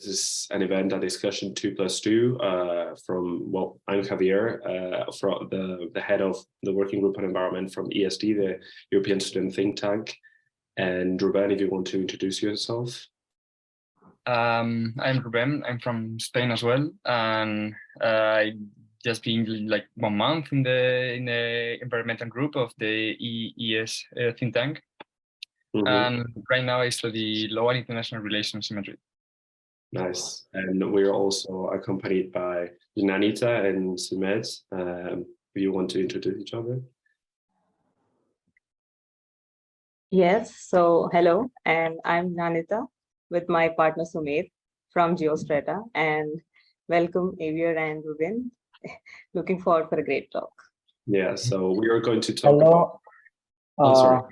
is an event, a discussion 2+2 from, well, I'm Javier, from the head of the working group on environment from ESD, the European Student Think Tank. And Ruben, if you want to introduce yourself. I'm Ruben. I'm from Spain as well, and I just been like 1 month in the environmental group of the EES think tank. And right now I study law and international relations in Madrid. Nice. And we're also accompanied by Nanita and Sumed. Do you want to introduce each other? Yes, so hello, and I'm Nanita with my partner Sumedh from Geostrata, and welcome Javier and Ruben. Looking forward for a great talk. Yeah, so we are going to talk about... sorry.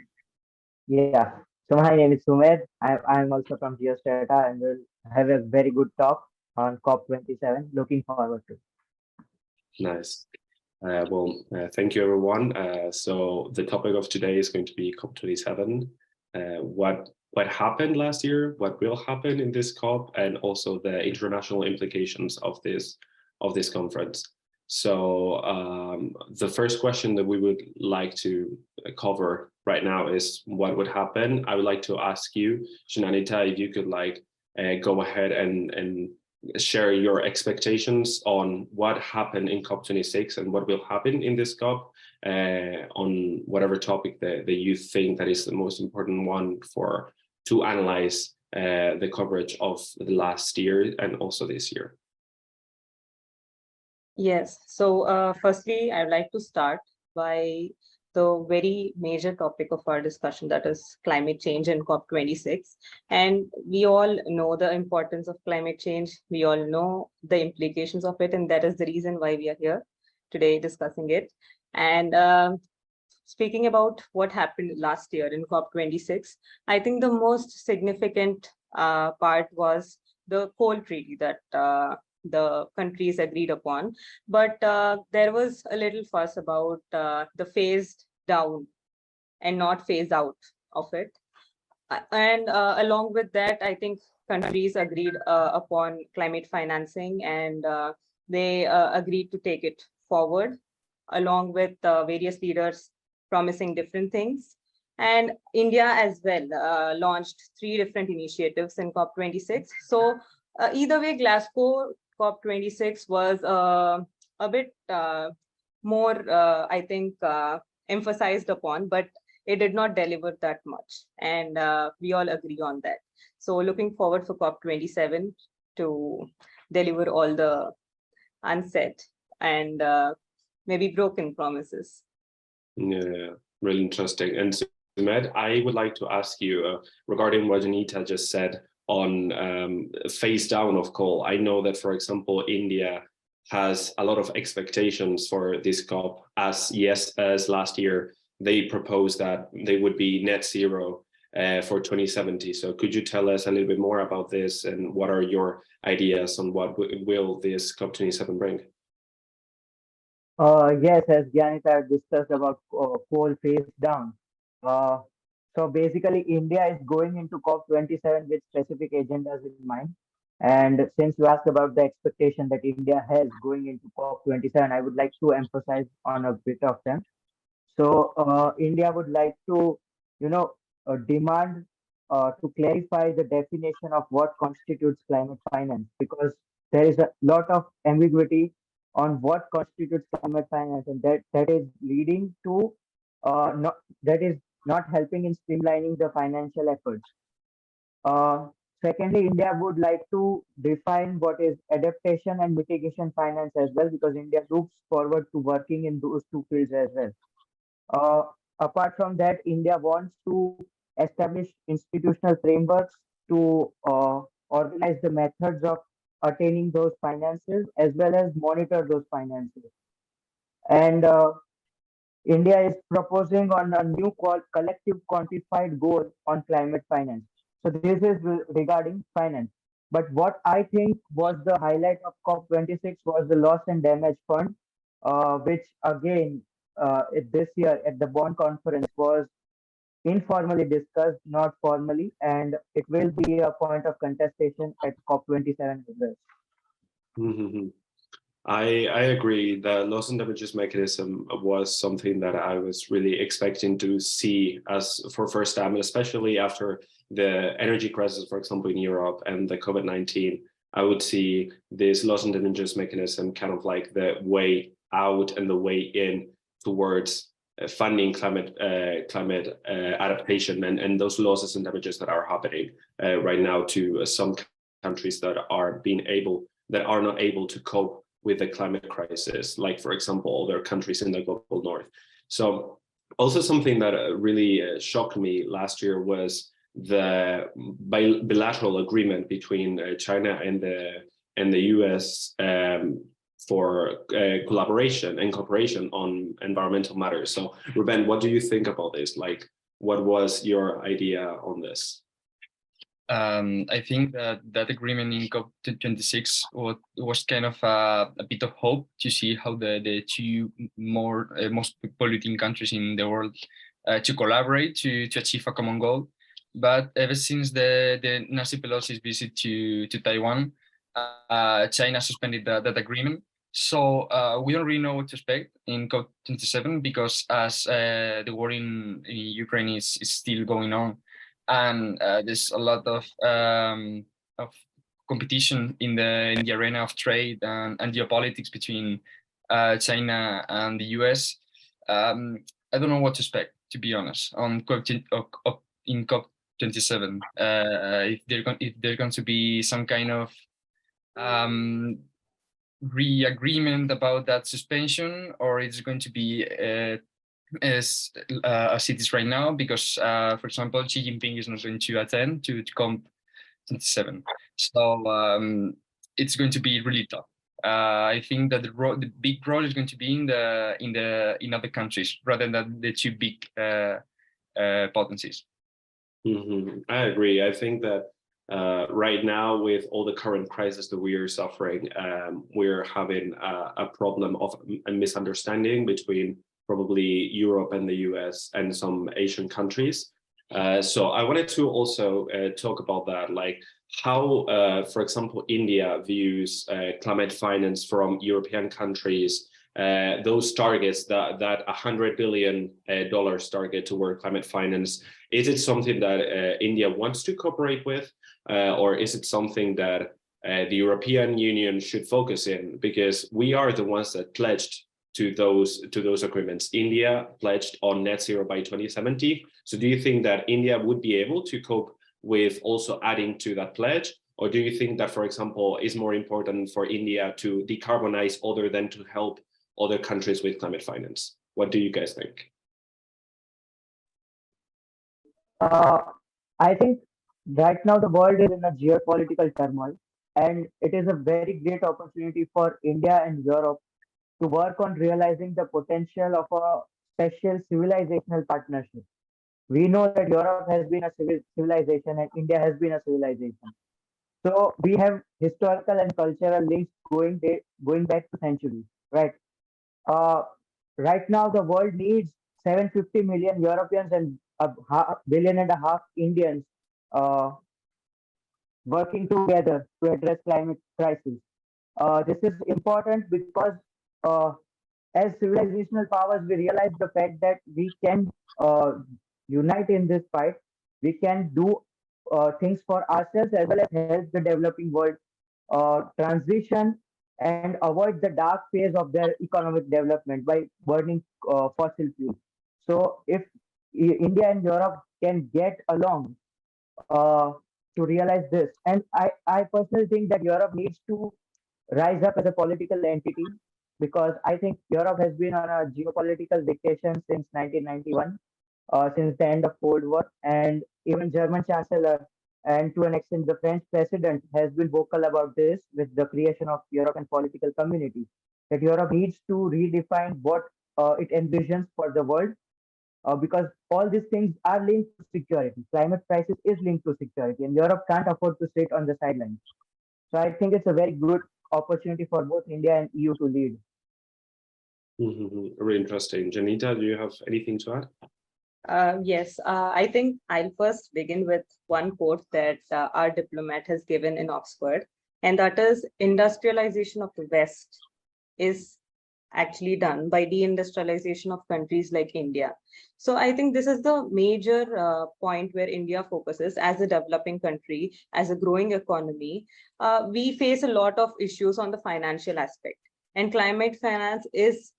Yeah, so my name is Sumedh. I'm also from Geostrata, and we'll have a very good talk on COP27. Looking forward to. Nice. Thank you, everyone. So the topic of today is going to be COP27. What happened last year, what will happen in this COP, and also the international implications of this conference. So the first question that we would like to cover right now is what would happen. I would like to ask you, Shananita, if you could go ahead and share your expectations on what happened in COP26 and what will happen in this COP on whatever topic that you think that is the most important one to analyze the coverage of the last year and also this year. Yes, so firstly, I'd like to start by the very major topic of our discussion, that is climate change in COP26. And we all know the importance of climate change. We all know the implications of it, and that is the reason why we are here today discussing it. And speaking about what happened last year in COP26, I think the most significant part was the coal treaty that the countries agreed upon, but there was a little fuss about the phased down and not phase out of it. And along with that, I think countries agreed upon climate financing, and they agreed to take it forward, along with various leaders promising different things. And India as well launched 3 different initiatives in COP26. So either way, Glasgow COP26 was a bit more, I think, emphasized upon, but it did not deliver that much. And we all agree on that. So looking forward for COP27 to deliver all the unsaid and maybe broken promises. Yeah, really interesting. And Sumedh, I would like to ask you regarding what Anita just said on phase down of coal. I know that, for example, India has a lot of expectations for this COP, as last year they proposed that they would be net zero for 2070. So could you tell us a little bit more about this, and what are your ideas on what will this COP27 bring? Yes, as Gyanita discussed about coal phase down. So basically, India is going into COP27 with specific agendas in mind. And since you asked about the expectation that India has going into COP27, I would like to emphasize on a bit of them. So India would like to, demand to clarify the definition of what constitutes climate finance, because there is a lot of ambiguity on what constitutes climate finance, and that is leading to not helping in streamlining the financial efforts. Secondly, India would like to define what is adaptation and mitigation finance as well, because India looks forward to working in those 2 fields as well. Apart from that, India wants to establish institutional frameworks to organize the methods of attaining those finances, as well as monitor those finances. And India is proposing on a new collective quantified goal on climate finance. So this is regarding finance. But what I think was the highlight of COP26 was the loss and damage fund, which again, this year at the Bonn conference was informally discussed, not formally, and it will be a point of contestation at COP27 as well. Mhm. I agree. The loss and damages mechanism was something that I was really expecting to see as for first time, especially after the energy crisis, for example, in Europe and the COVID-19. I would see this loss and damages mechanism kind of like the way out and the way in towards funding climate adaptation and those losses and damages that are happening right now to some countries that are not able to cope with the climate crisis, like, for example, other countries in the global north. So also something that really shocked me last year was the bilateral agreement between China and the US for collaboration and cooperation on environmental matters. So Ruben, what do you think about this? Like, what was your idea on this? I think that agreement in COP26 was kind of a bit of hope to see how the two most polluting countries in the world to collaborate to achieve a common goal. But ever since the Nancy Pelosi's visit to Taiwan, China suspended that agreement. So we don't really know what to expect in COP27 because as the war in Ukraine is still going on, and there's a lot of competition in the arena of trade and geopolitics between China and the US. I don't know what to expect, to be honest, on in COP27. If there's going to be some kind of re-agreement about that suspension, or it's going to be as it is right now, because, for example, Xi Jinping is not going to attend to COP27. So it's going to be really tough. I think that the big role is going to be in other countries rather than the two big potencies. I agree. I think that right now, with all the current crisis that we are suffering, we're having a problem of a misunderstanding between probably Europe and the US and some Asian countries. So I wanted to also talk about that, like how, for example, India views climate finance from European countries, those targets, that $100 billion target toward climate finance. Is it something that India wants to cooperate with, or is it something that the European Union should focus in? Because we are the ones that pledged to those agreements. India pledged on net zero by 2070. So do you think that India would be able to cope with also adding to that pledge? Or do you think that, for example, it's more important for India to decarbonize other than to help other countries with climate finance? What do you guys think? I think right now the world is in a geopolitical turmoil, and it is a very great opportunity for India and Europe to work on realizing the potential of a special civilizational partnership. We know that Europe has been a civilization and India has been a civilization. So we have historical and cultural links going back to centuries, right? Uh, right now, the world needs 750 million Europeans and a billion and a half Indians uh, working together to address climate crisis. This is important because uh, as civilizational powers, we realize the fact that we can unite in this fight. We can do things for ourselves as well as help the developing world transition and avoid the dark phase of their economic development by burning fossil fuels. So, if India and Europe can get along to realize this, and I personally think that Europe needs to rise up as a political entity because I think Europe has been on a geopolitical dictation since 1991, since the end of Cold War, and even German Chancellor and to an extent the French President has been vocal about this with the creation of European political community. That Europe needs to redefine what it envisions for the world, because all these things are linked to security. Climate crisis is linked to security, and Europe can't afford to sit on the sidelines. So I think it's a very good opportunity for both India and EU to lead. Very interesting. Janita, do you have anything to add? Yes, I think I'll first begin with one quote that our diplomat has given in Oxford, and that is industrialization of the West is actually done by deindustrialization of countries like India. So I think this is the major point where India focuses as a developing country, as a growing economy. We face a lot of issues on the financial aspect, and climate finance is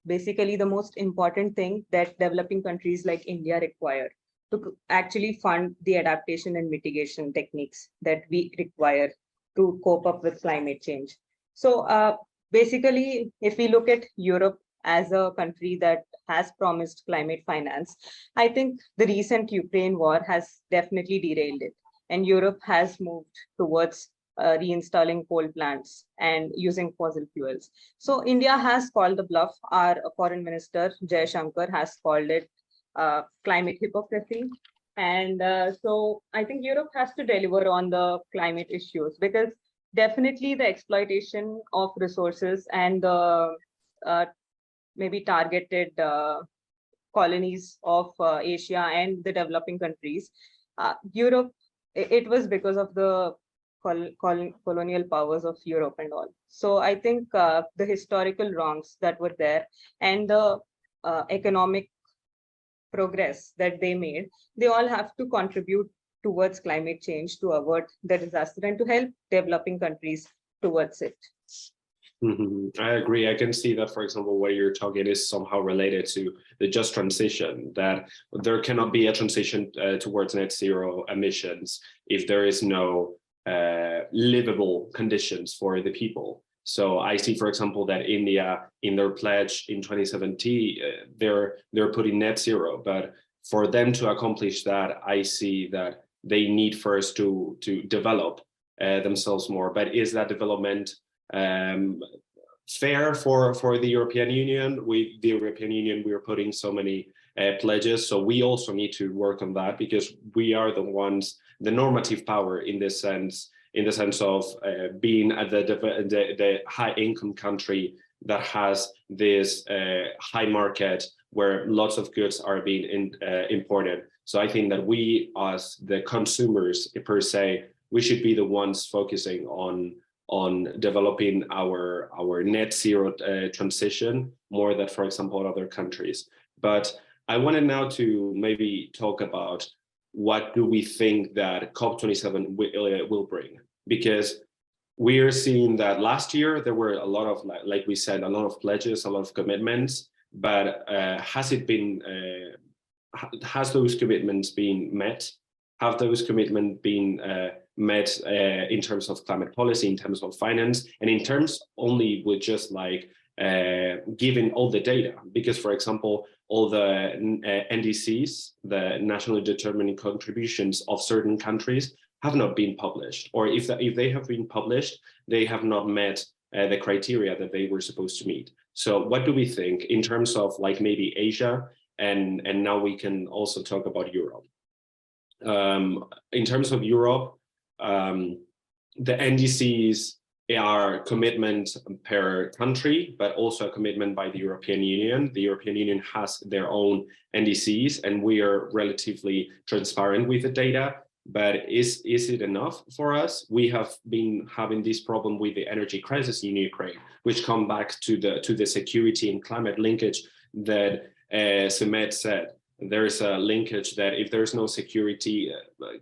basically the most important thing that developing countries like India require to actually fund the adaptation and mitigation techniques that we require to cope up with climate change. So basically, if we look at Europe as a country that has promised climate finance, I think the recent Ukraine war has definitely derailed it. And Europe has moved towards reinstalling coal plants and using fossil fuels. So India has called the bluff. Our foreign minister, Jaishankar, has called it climate hypocrisy. And so I think Europe has to deliver on the climate issues, because definitely the exploitation of resources and the maybe targeted colonies of Asia and the developing countries. Europe, it was because of the colonial powers of Europe and all. So I think the historical wrongs that were there and the economic progress that they made, they all have to contribute towards climate change to avert the disaster and to help developing countries towards it. I agree. I can see that, for example, what you're talking is somehow related to the just transition, that there cannot be a transition towards net zero emissions if there is no livable conditions for the people. So I see, for example, that India, in their pledge in 2017, they're putting net zero, but for them to accomplish that, I see that they need first to develop themselves more. But is that development fair for the European Union? With the European Union, we are putting so many pledges, so we also need to work on that, because we are the ones, the normative power in this sense, in the sense of being at the high income country that has this high market where lots of goods are being imported. So I think that we, as the consumers per se, we should be the ones focusing on developing our net zero transition more than, for example, other countries. But I wanted now to maybe talk about what do we think that COP27 will bring, because we are seeing that last year there were a lot of, like we said, a lot of pledges, a lot of commitments, but has those commitments been met? Have those commitments been met in terms of climate policy, in terms of finance, and in terms only with just like giving all the data? Because, for example, all the NDCs, the nationally determining contributions of certain countries, have not been published, or if they have been published, they have not met the criteria that they were supposed to meet. So what do we think in terms of like maybe Asia, and now we can also talk about Europe. In terms of Europe, the NDCs are commitment per country, but also a commitment by the European Union. The European Union has their own NDCs, and we are relatively transparent with the data. But is it enough for us? We have been having this problem with the energy crisis in Ukraine, which come back to the security and climate linkage that Sumedh said. There is a linkage that if there's no security,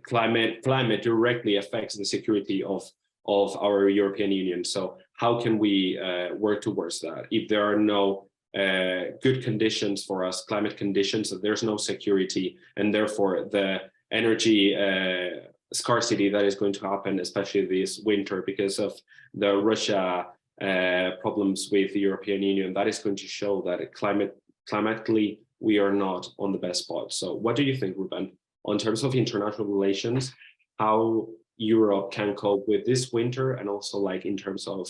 climate directly affects the security of our European Union. So how can we work towards that? If there are no good conditions for us, climate conditions, there's no security, and therefore the energy scarcity that is going to happen, especially this winter, because of the Russia problems with the European Union, that is going to show that climatically we are not on the best spot. So what do you think, Ruben, in terms of international relations, how Europe can cope with this winter, and also like in terms of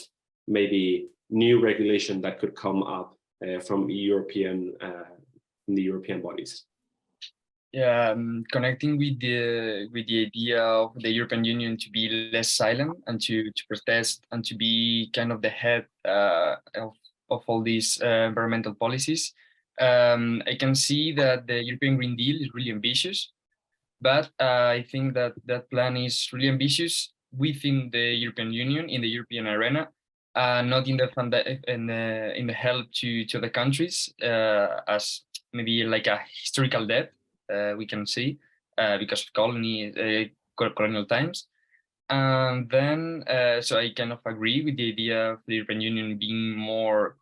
maybe new regulation that could come up from the European bodies? Yeah, connecting with the idea of the European Union to be less silent and to protest and to be kind of the head of all these environmental policies. I can see that the European Green Deal is really ambitious, but I think that that plan is really ambitious within the European Union, in the European arena, not in the fund in the help to the countries, as maybe like a historical debt we can see because of colonial times. And then, so I kind of agree with the idea of the European Union being more,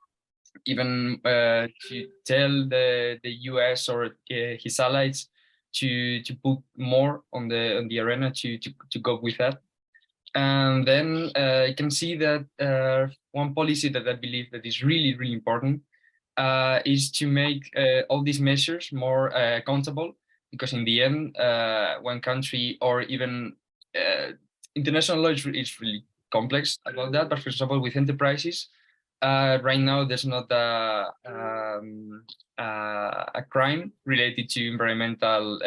even to tell the US or his allies to put more on the arena to go with that. And then I can see that one policy that I believe that is really, really important is to make all these measures more accountable, because in the end, one country or even international law is really complex about that. But for example, with enterprises, right now there's not a crime related to environmental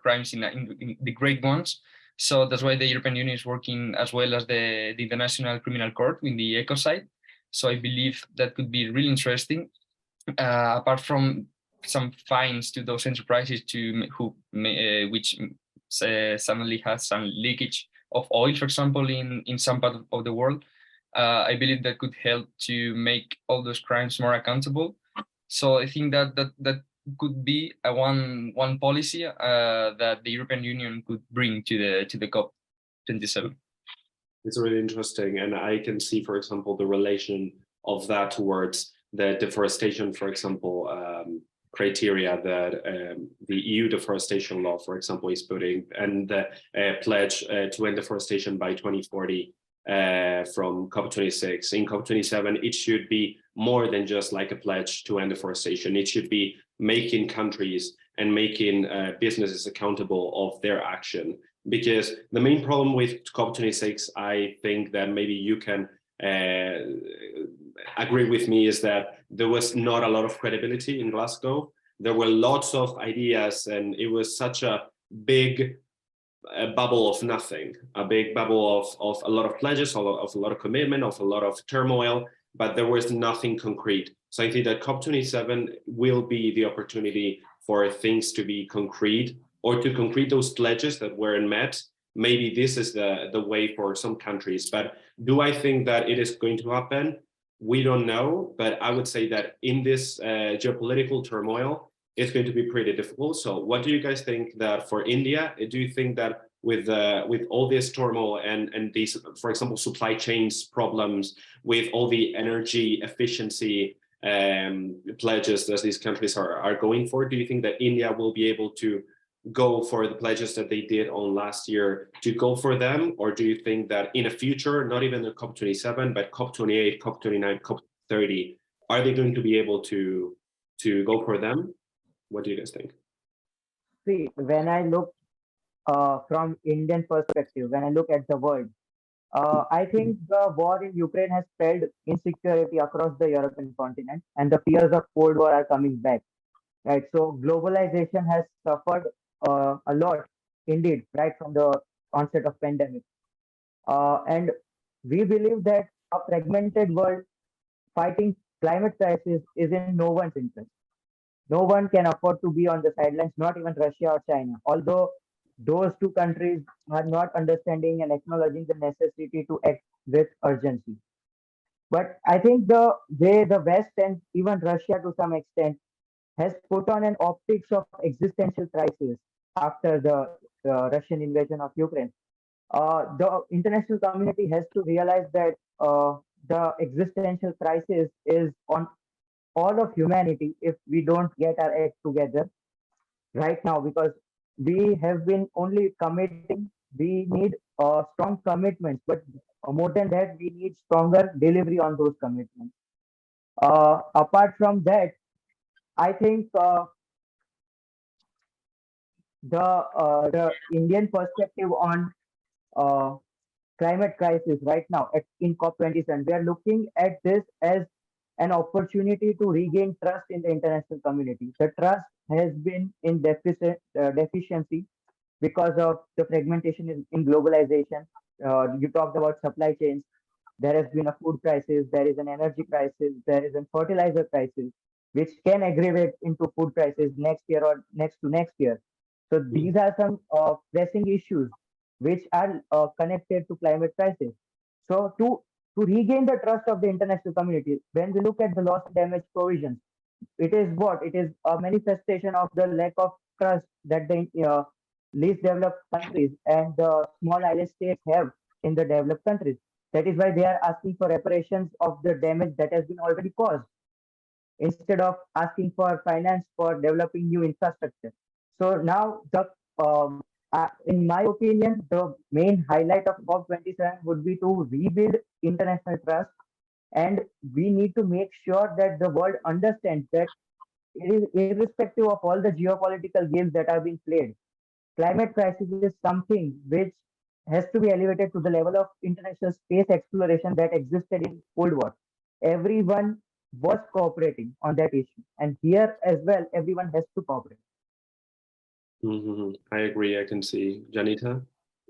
crimes in the great ones. So that's why the European Union is working as well as the International Criminal Court in the eco side. So I believe that could be really interesting. Apart from some fines to those enterprises which suddenly has some leakage of oil, for example, in some part of the world, I believe that could help to make all those crimes more accountable. So I think that could be a one policy that the European Union could bring to the COP27. It's really interesting, and I can see, for example, the relation of that towards the deforestation, for example, criteria that the EU deforestation law, for example, is putting, and the pledge to end deforestation by 2040 from COP26. In COP27, it should be more than just like a pledge to end deforestation. It should be making countries and making businesses accountable of their action. Because the main problem with COP26, I think that maybe you can agree with me, is that there was not a lot of credibility in Glasgow. There were lots of ideas, and it was such a big bubble of nothing, a big bubble of a lot of pledges, of a lot of commitment, of a lot of turmoil, but there was nothing concrete. So I think that COP27 will be the opportunity for things to be concrete, or to concrete those pledges that weren't met. Maybe this is the way for some countries, but do I think that it is going to happen? We don't know, but I would say that in this geopolitical turmoil, it's going to be pretty difficult. So what do you guys think that for India? Do you think that with all this turmoil and these, for example, supply chains problems, with all the energy efficiency pledges that these countries are going for, do you think that India will be able to go for the pledges that they did on last year, to go for them? Or do you think that in a future, not even the COP27, but COP28, COP29, COP30, are they going to be able to go for them? What do you guys think? See, when I look from Indian perspective, when I look at the world, I think the war in Ukraine has spelled insecurity across the European continent, and the fears of Cold War are coming back. Right, so globalization has suffered a lot, indeed, right from the onset of pandemic, and we believe that a fragmented world fighting climate crisis is in no one's interest. No one can afford to be on the sidelines, not even Russia or China, although those two countries are not understanding and acknowledging the necessity to act with urgency. But I think the way the West and even Russia to some extent has put on an optics of existential crisis after the Russian invasion of Ukraine. The international community has to realize that the existential crisis is on all of humanity if we don't get our act together right now, because we have been only committing. We need strong commitments, but more than that, we need stronger delivery on those commitments. Apart from that, I think the Indian perspective on climate crisis right now in COP27, we are looking at this as an opportunity to regain trust in the international community. The trust has been in deficiency because of the fragmentation in globalization. You talked about supply chains. There has been a food crisis. There is an energy crisis. There is a fertilizer crisis. which can aggravate into food prices next year or next to next year. So these are some pressing issues which are connected to climate crisis. So to regain the trust of the international community, when we look at the loss and damage provisions, it is what? It is a manifestation of the lack of trust that the least developed countries and the small island states have in the developed countries. That is why they are asking for reparations of the damage that has been already caused instead of asking for finance for developing new infrastructure. So now, in my opinion, the main highlight of COP27 would be to rebuild international trust, and we need to make sure that the world understands that it is irrespective of all the geopolitical games that are being played. Climate crisis is something which has to be elevated to the level of international space exploration that existed in Cold War. Everyone was cooperating on that issue, and here as well, everyone has to cooperate. I agree. I can see. Janita?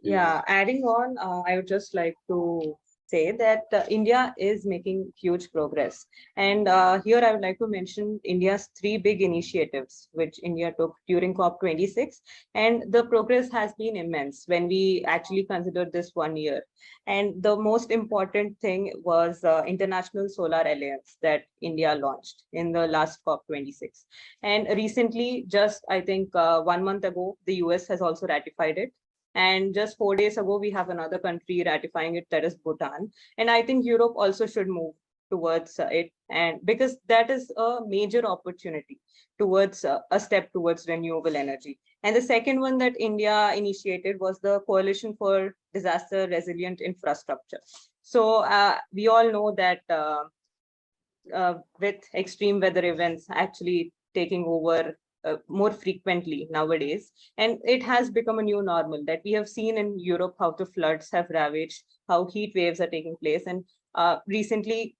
Yeah, adding on, I would just like to say that India is making huge progress. And here I would like to mention India's three big initiatives, which India took during COP26. And the progress has been immense when we actually consider this 1 year. And the most important thing was International Solar Alliance that India launched in the last COP26. And recently, just I think 1 month ago, the US has also ratified it. And just 4 days ago, we have another country ratifying it, that is Bhutan. And I think Europe also should move towards it, and because that is a major opportunity towards a step towards renewable energy. And the second one that India initiated was the Coalition for Disaster Resilient Infrastructure. So we all know that with extreme weather events actually taking over more frequently nowadays, and it has become a new normal that we have seen in Europe, how the floods have ravaged, how heat waves are taking place, and recently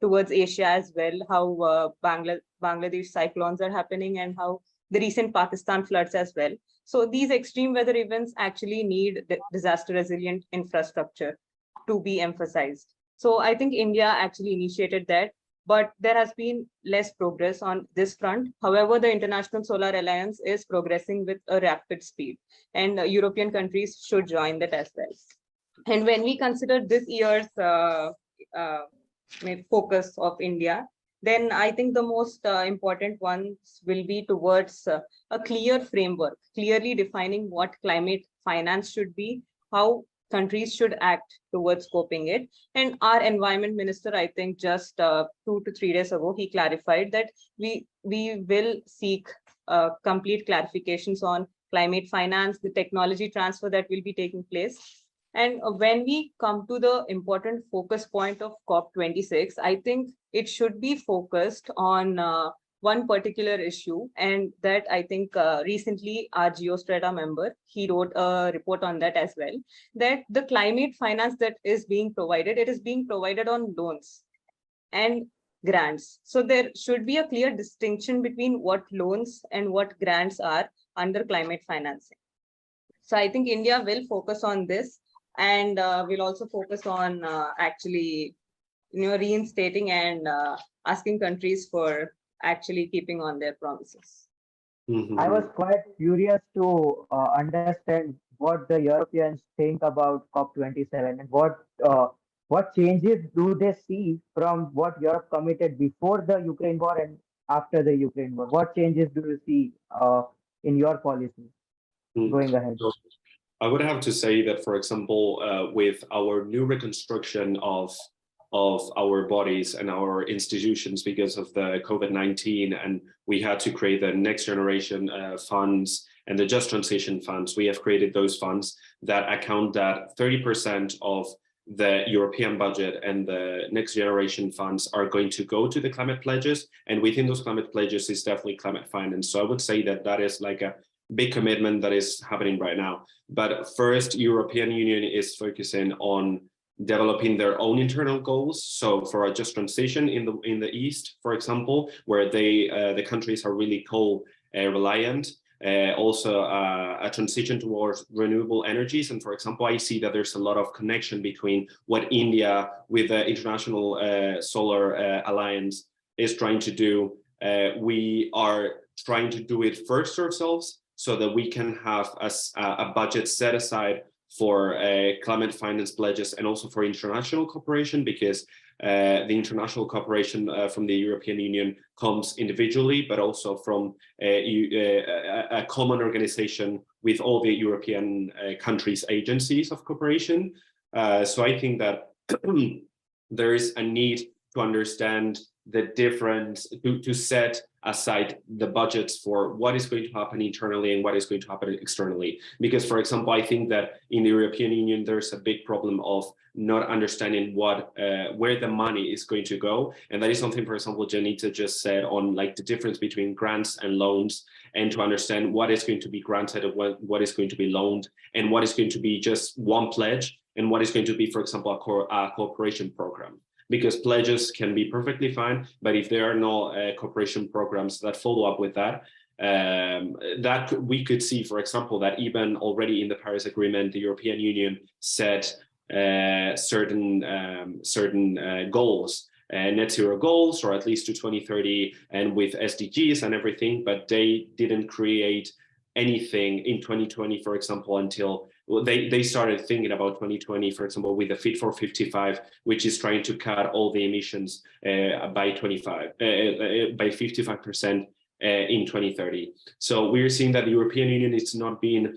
towards Asia as well, how Bangladesh cyclones are happening, and how the recent Pakistan floods as well. So these extreme weather events actually need disaster resilient infrastructure to be emphasized. So I think India actually initiated that, but there has been less progress on this front. However, the International Solar Alliance is progressing with a rapid speed, and European countries should join that as well. And when we consider this year's focus of India, then I think the most important ones will be towards a clear framework, clearly defining what climate finance should be, how countries should act towards coping it. And our environment minister, I think just 2 to 3 days ago, he clarified that we will seek complete clarifications on climate finance, the technology transfer that will be taking place. And when we come to the important focus point of COP26, I think it should be focused on one particular issue, and that I think recently our Geostrata member, he wrote a report on that as well, that the climate finance that is being provided, it is being provided on loans and grants. So there should be a clear distinction between what loans and what grants are under climate financing. So I think India will focus on this, and we'll also focus on actually, reinstating and asking countries for actually keeping on their promises. I was quite curious to understand what the Europeans think about COP27 and what changes do they see from what Europe committed before the Ukraine war and after the Ukraine war. What changes do you see in your policy going ahead? So I would have to say that, for example, with our new reconstruction of our bodies and our institutions because of the COVID-19, and we had to create the next generation funds and the just transition funds. We have created those funds that account that 30% of the European budget and the next generation funds are going to go to the climate pledges. And within those climate pledges is definitely climate finance. So I would say that that is like a big commitment that is happening right now. But first, European Union is focusing on developing their own internal goals. So for a just transition in the East, for example, where the countries are really coal reliant, also a transition towards renewable energies. And for example, I see that there's a lot of connection between what India with the International Solar Alliance is trying to do we are trying to do it first ourselves so that we can have a budget set aside for climate finance pledges and also for international cooperation, because the international cooperation from the European Union comes individually, but also from a common organization with all the European countries' agencies of cooperation. So I think that there is a need to understand the difference, to set aside the budgets for what is going to happen internally and what is going to happen externally. Because, for example, I think that in the European Union, there's a big problem of not understanding what where the money is going to go. And that is something, for example, Janita just said on like the difference between grants and loans, and to understand what is going to be granted and what is going to be loaned, and what is going to be just one pledge, and what is going to be, for example, a cooperation program. Because pledges can be perfectly fine, but if there are no cooperation programs that follow up with that, that we could see, for example, that even already in the Paris Agreement, the European Union set certain goals, net zero goals, or at least to 2030, and with SDGs and everything, but they didn't create anything in 2020, for example, until they started thinking about 2020, for example, with the Fit for 55, which is trying to cut all the emissions by 55% in 2030. So we're seeing that the European Union is not being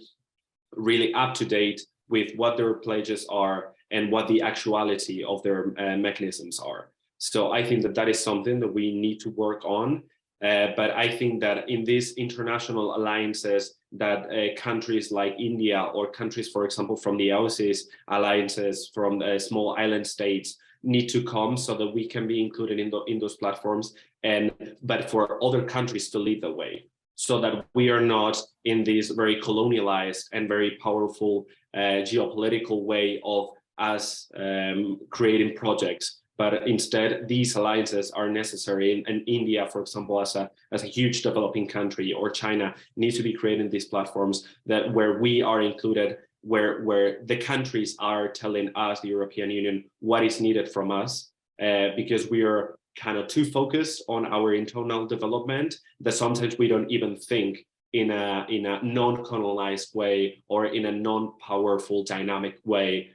really up to date with what their pledges are and what the actuality of their mechanisms are. So I think that that is something that we need to work on. But I think that in these international alliances that countries like India, or countries, for example, from the AUSIS alliances from small island states, need to come so that we can be included in those platforms, but for other countries to lead the way, so that we are not in this very colonialized and very powerful geopolitical way of us creating projects. But instead, these alliances are necessary. And India, for example, as a huge developing country, or China, needs to be creating these platforms where we are included, where the countries are telling us, the European Union, what is needed from us, because we are kind of too focused on our internal development that sometimes we don't even think in a non-colonized way, or in a non-powerful dynamic way,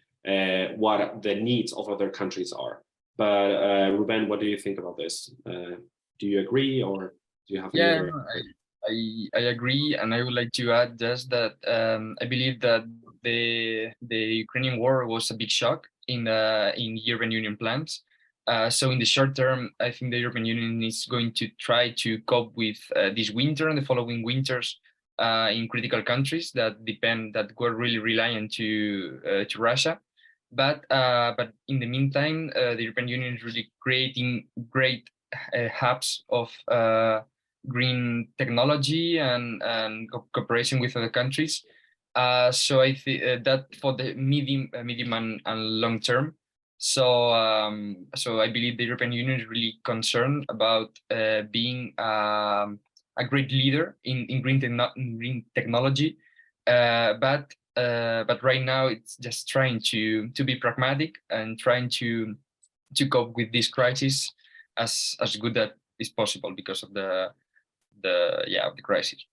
what the needs of other countries are. But Ruben, what do you think about this? Do you agree, or do you have any other? I agree, and I would like to add just that I believe that the Ukrainian war was a big shock in European Union plans. So in the short term, I think the European Union is going to try to cope with this winter and the following winters in critical countries that were really reliant to Russia. But in the meantime, the European Union is really creating great hubs of green technology and cooperation with other countries. So I think that for the medium and long term. So I believe the European Union is really concerned about being a great leader in green technology, but right now it's just trying to be pragmatic and trying to cope with this crisis as good as is possible because of the crisis.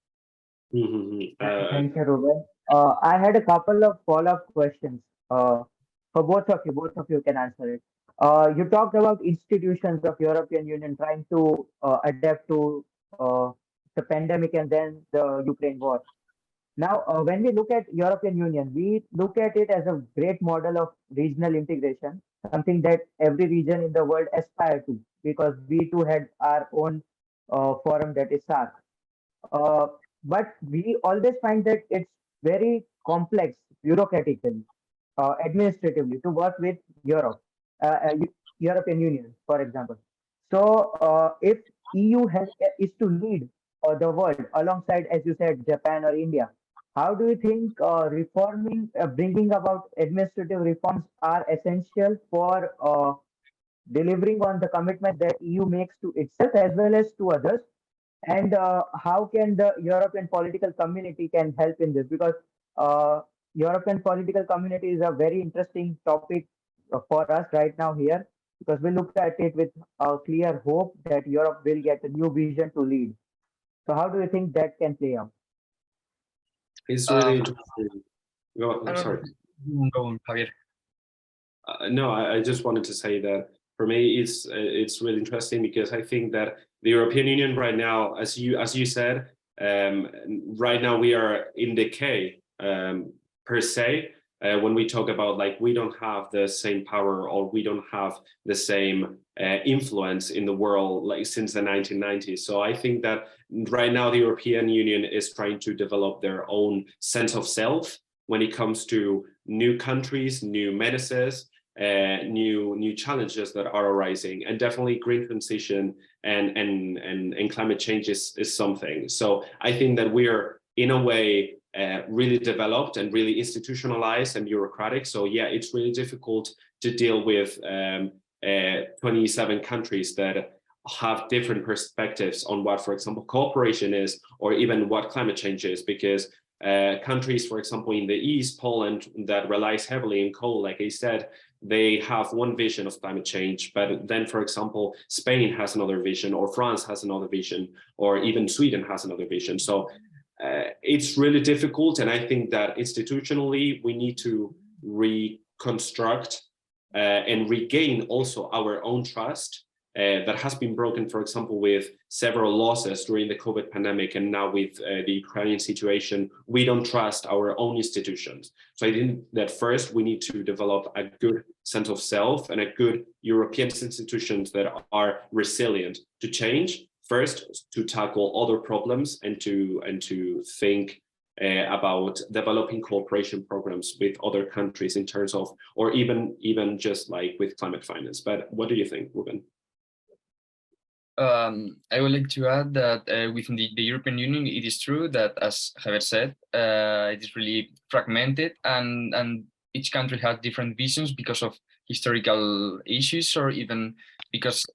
Thank you, Ruben. I had a couple of follow-up questions for both of you. Both of you can answer it. You talked about institutions of European Union trying to adapt to the pandemic and then the Ukraine war. Now, when we look at European Union, we look at it as a great model of regional integration, something that every region in the world aspire to, because we too had our own forum, that is SARC. But we always find that it's very complex bureaucratically, administratively, to work with European Union, for example. So if EU is to lead the world alongside, as you said, Japan or India, how do you think bringing about administrative reforms are essential for delivering on the commitment that EU makes to itself as well as to others? And how can the European political community can help in this? Because European political community is a very interesting topic for us right now here. because we look at it with a clear hope that Europe will get a new vision to lead. So how do you think that can play out? It's really Um, interesting. I don't Sorry. go on, Javier. No, I just wanted to say that for me, it's really interesting because I think that the European Union right now, as you said, right now we are in decay per se. When we talk about like we don't have the same power or we don't have the same influence in the world like since the 1990s. So I think that right now the European Union is trying to develop their own sense of self when it comes to new countries, new menaces, new challenges that are arising, and definitely green transition and climate change is something. So I think that we are in a way really developed and really institutionalized and bureaucratic. So yeah, it's really difficult to deal with 27 countries that have different perspectives on what, for example, cooperation is, or even what climate change is, because countries, for example, in the East, Poland, that relies heavily on coal, like I said, they have one vision of climate change, but then, for example, Spain has another vision, or France has another vision, or even Sweden has another vision. So it's really difficult, and I think that institutionally we need to reconstruct and regain also our own trust that has been broken, for example, with several losses during the COVID pandemic, and now with the Ukrainian situation. We don't trust our own institutions. So I think that first we need to develop a good sense of self and a good European institutions that are resilient to change. First, to tackle other problems and to think about developing cooperation programs with other countries in terms of, or even just like with climate finance. But what do you think, Ruben? I would like to add that within the European Union, it is true that, as Javier said, it is really fragmented, and each country has different visions because of historical issues, or even because,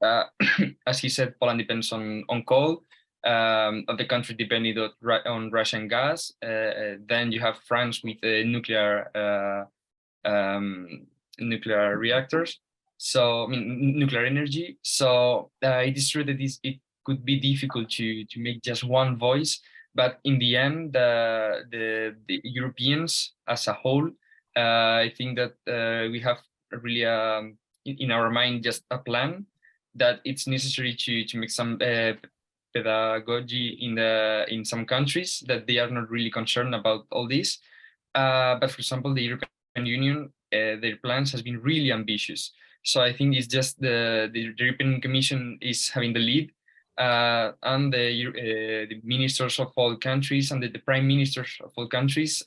as he said, Poland depends on coal. The country depended on Russian gas. Then you have France with nuclear reactors. So I mean, nuclear energy. So it is true that it could be difficult to make just one voice, but in the end, the Europeans as a whole, I think that we have really in our mind just a plan that it's necessary to make some pedagogy in some countries that they are not really concerned about all this. But for example, the European Union, their plans has been really ambitious. So I think it's just the European Commission is having the lead, and the ministers of all countries and the prime ministers of all countries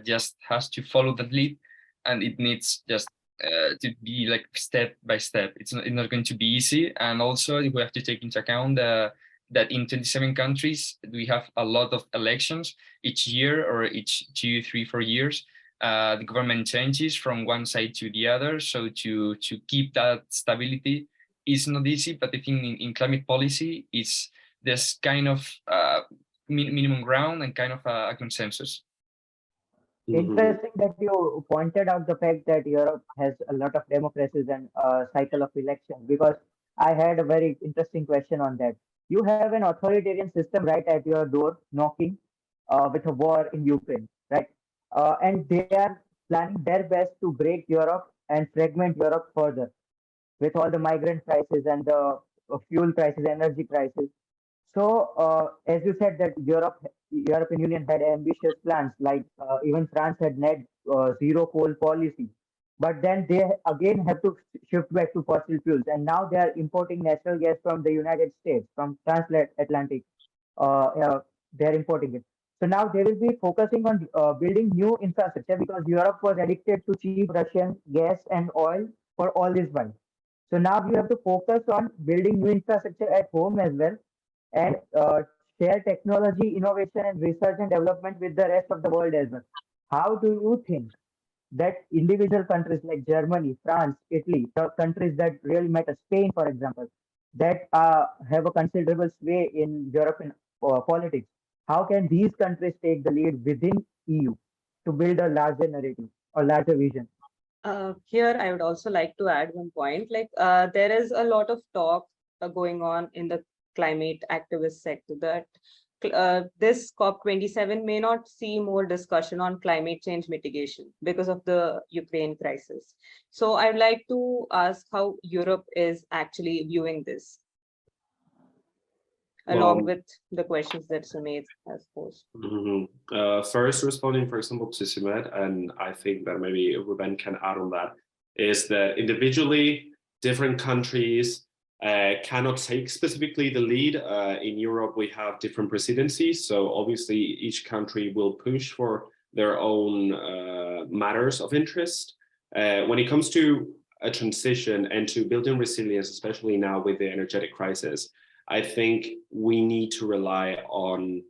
just has to follow that lead, and it needs just to be like step by step. It's not going to be easy, and also we have to take into account that in 27 countries we have a lot of elections each year, or each 2, 3, 4 years. The government changes from one side to the other, so to keep that stability is not easy. But I think in climate policy, it's this kind of minimum ground and kind of a consensus. Interesting that you pointed out the fact that Europe has a lot of democracies and a cycle of election, because I had a very interesting question on that. You have an authoritarian system right at your door knocking with a war in Ukraine, right? And they are planning their best to break Europe and fragment Europe further with all the migrant crisis and the fuel crisis, energy crisis. So, as you said, that European Union had ambitious plans, like even France had net zero coal policy, but then they again have to shift back to fossil fuels, and now they are importing natural gas from the United States, from transatlantic. They are importing it. So now they will be focusing on building new infrastructure, because Europe was addicted to cheap Russian gas and oil for all this while. So now you have to focus on building new infrastructure at home as well, and share technology, innovation, and research and development with the rest of the world as well. How do you think that individual countries like Germany, France, Italy, the countries that really matter, Spain, for example, that have a considerable sway in European politics, how can these countries take the lead within EU to build a larger narrative or larger vision? Here, I would also like to add one point. Like, there is a lot of talk going on in the climate activist sector that this COP27 may not see more discussion on climate change mitigation because of the Ukraine crisis. So I'd like to ask how Europe is actually viewing this, along Well, with the questions that Sumit has posed. first, responding, for example, to Sumet, and I think that maybe Ruben can add on that, is that individually, different countries cannot take specifically the lead. In Europe, we have different presidencies, so obviously each country will push for their own matters of interest. When it comes to a transition and to building resilience, especially now with the energetic crisis, I think we need to rely on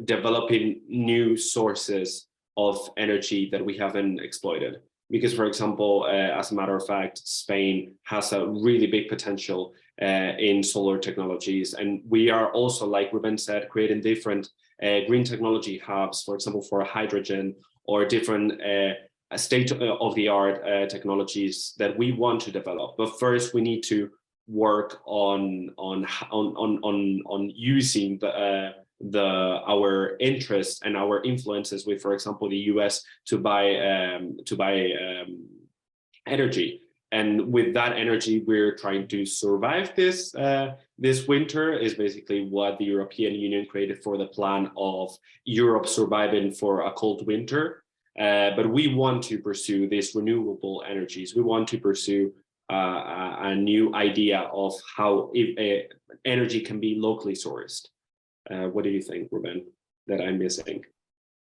developing new sources of energy that we haven't exploited. Because, for example, as a matter of fact, Spain has a really big potential in solar technologies. And we are also, like Ruben said, creating different green technology hubs, for example, for hydrogen or different state-of-the-art technologies that we want to develop. But first, we need to work on using our interests and our influences with, for example, the US to buy energy. And with that energy, we're trying to survive this this winter. Is basically what the European Union created for the plan of Europe surviving for a cold winter. But we want to pursue these renewable energies. We want to pursue a new idea of how energy can be locally sourced. What do you think, Ruben, that I'm missing?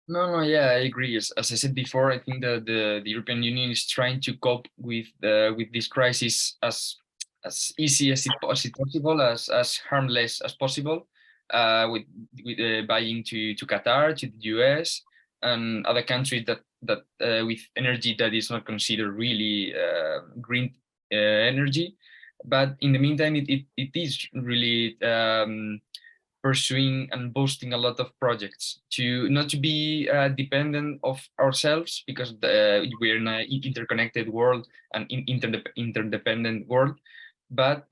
No, yeah, I agree. As I said before, I think that the European Union is trying to cope with this crisis as easy as it possible, as harmless as possible, with buying to Qatar, to the US, and other countries that with energy that is not considered really green energy. But in the meantime, it is really pursuing and boosting a lot of projects to not to be dependent of ourselves, because we're in an interconnected world and interdependent world. But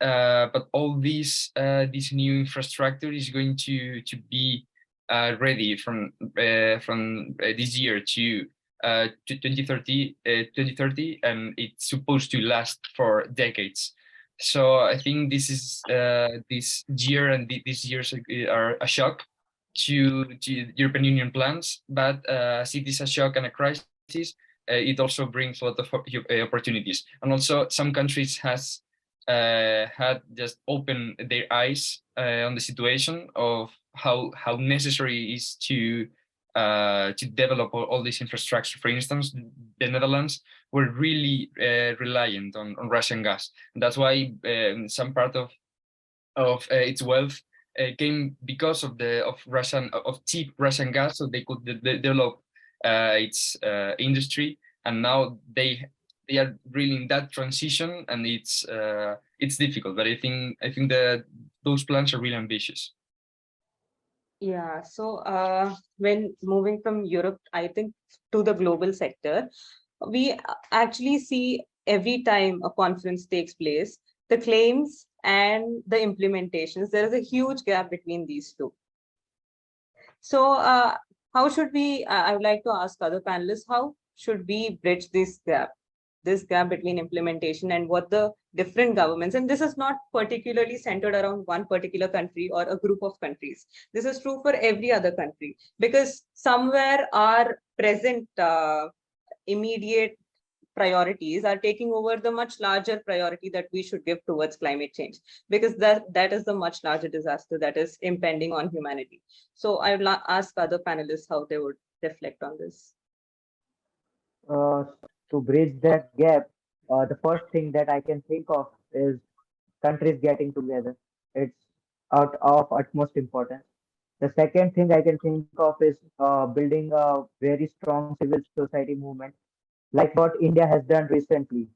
all this new infrastructure is going to be ready from this year to 2030, and it's supposed to last for decades. So I think this is this year and these years are a shock to European Union plans, but as it is a shock and a crisis, it also brings a lot of opportunities. And also some countries has had just opened their eyes on the situation of how necessary it is to develop all this infrastructure. For instance, the Netherlands were really reliant on Russian gas. And that's why some part of its wealth came because of cheap Russian gas, so they could develop its industry. And now they are really in that transition, and it's difficult. But I think that those plans are really ambitious. Yeah, so when moving from Europe, I think, to the global sector, we actually see every time a conference takes place, the claims and the implementations, there is a huge gap between these two. So how should we, I would like to ask other panelists, how should we bridge this gap between implementation and what the different governments, and this is not particularly centered around one particular country or a group of countries. This is true for every other country, because somewhere our present immediate priorities are taking over the much larger priority that we should give towards climate change, because that is the much larger disaster that is impending on humanity. So I would ask other panelists how they would reflect on this. To bridge that gap, the first thing that I can think of is countries getting together. It's out of utmost importance. The second thing I can think of is building a very strong civil society movement, like what India has done recently.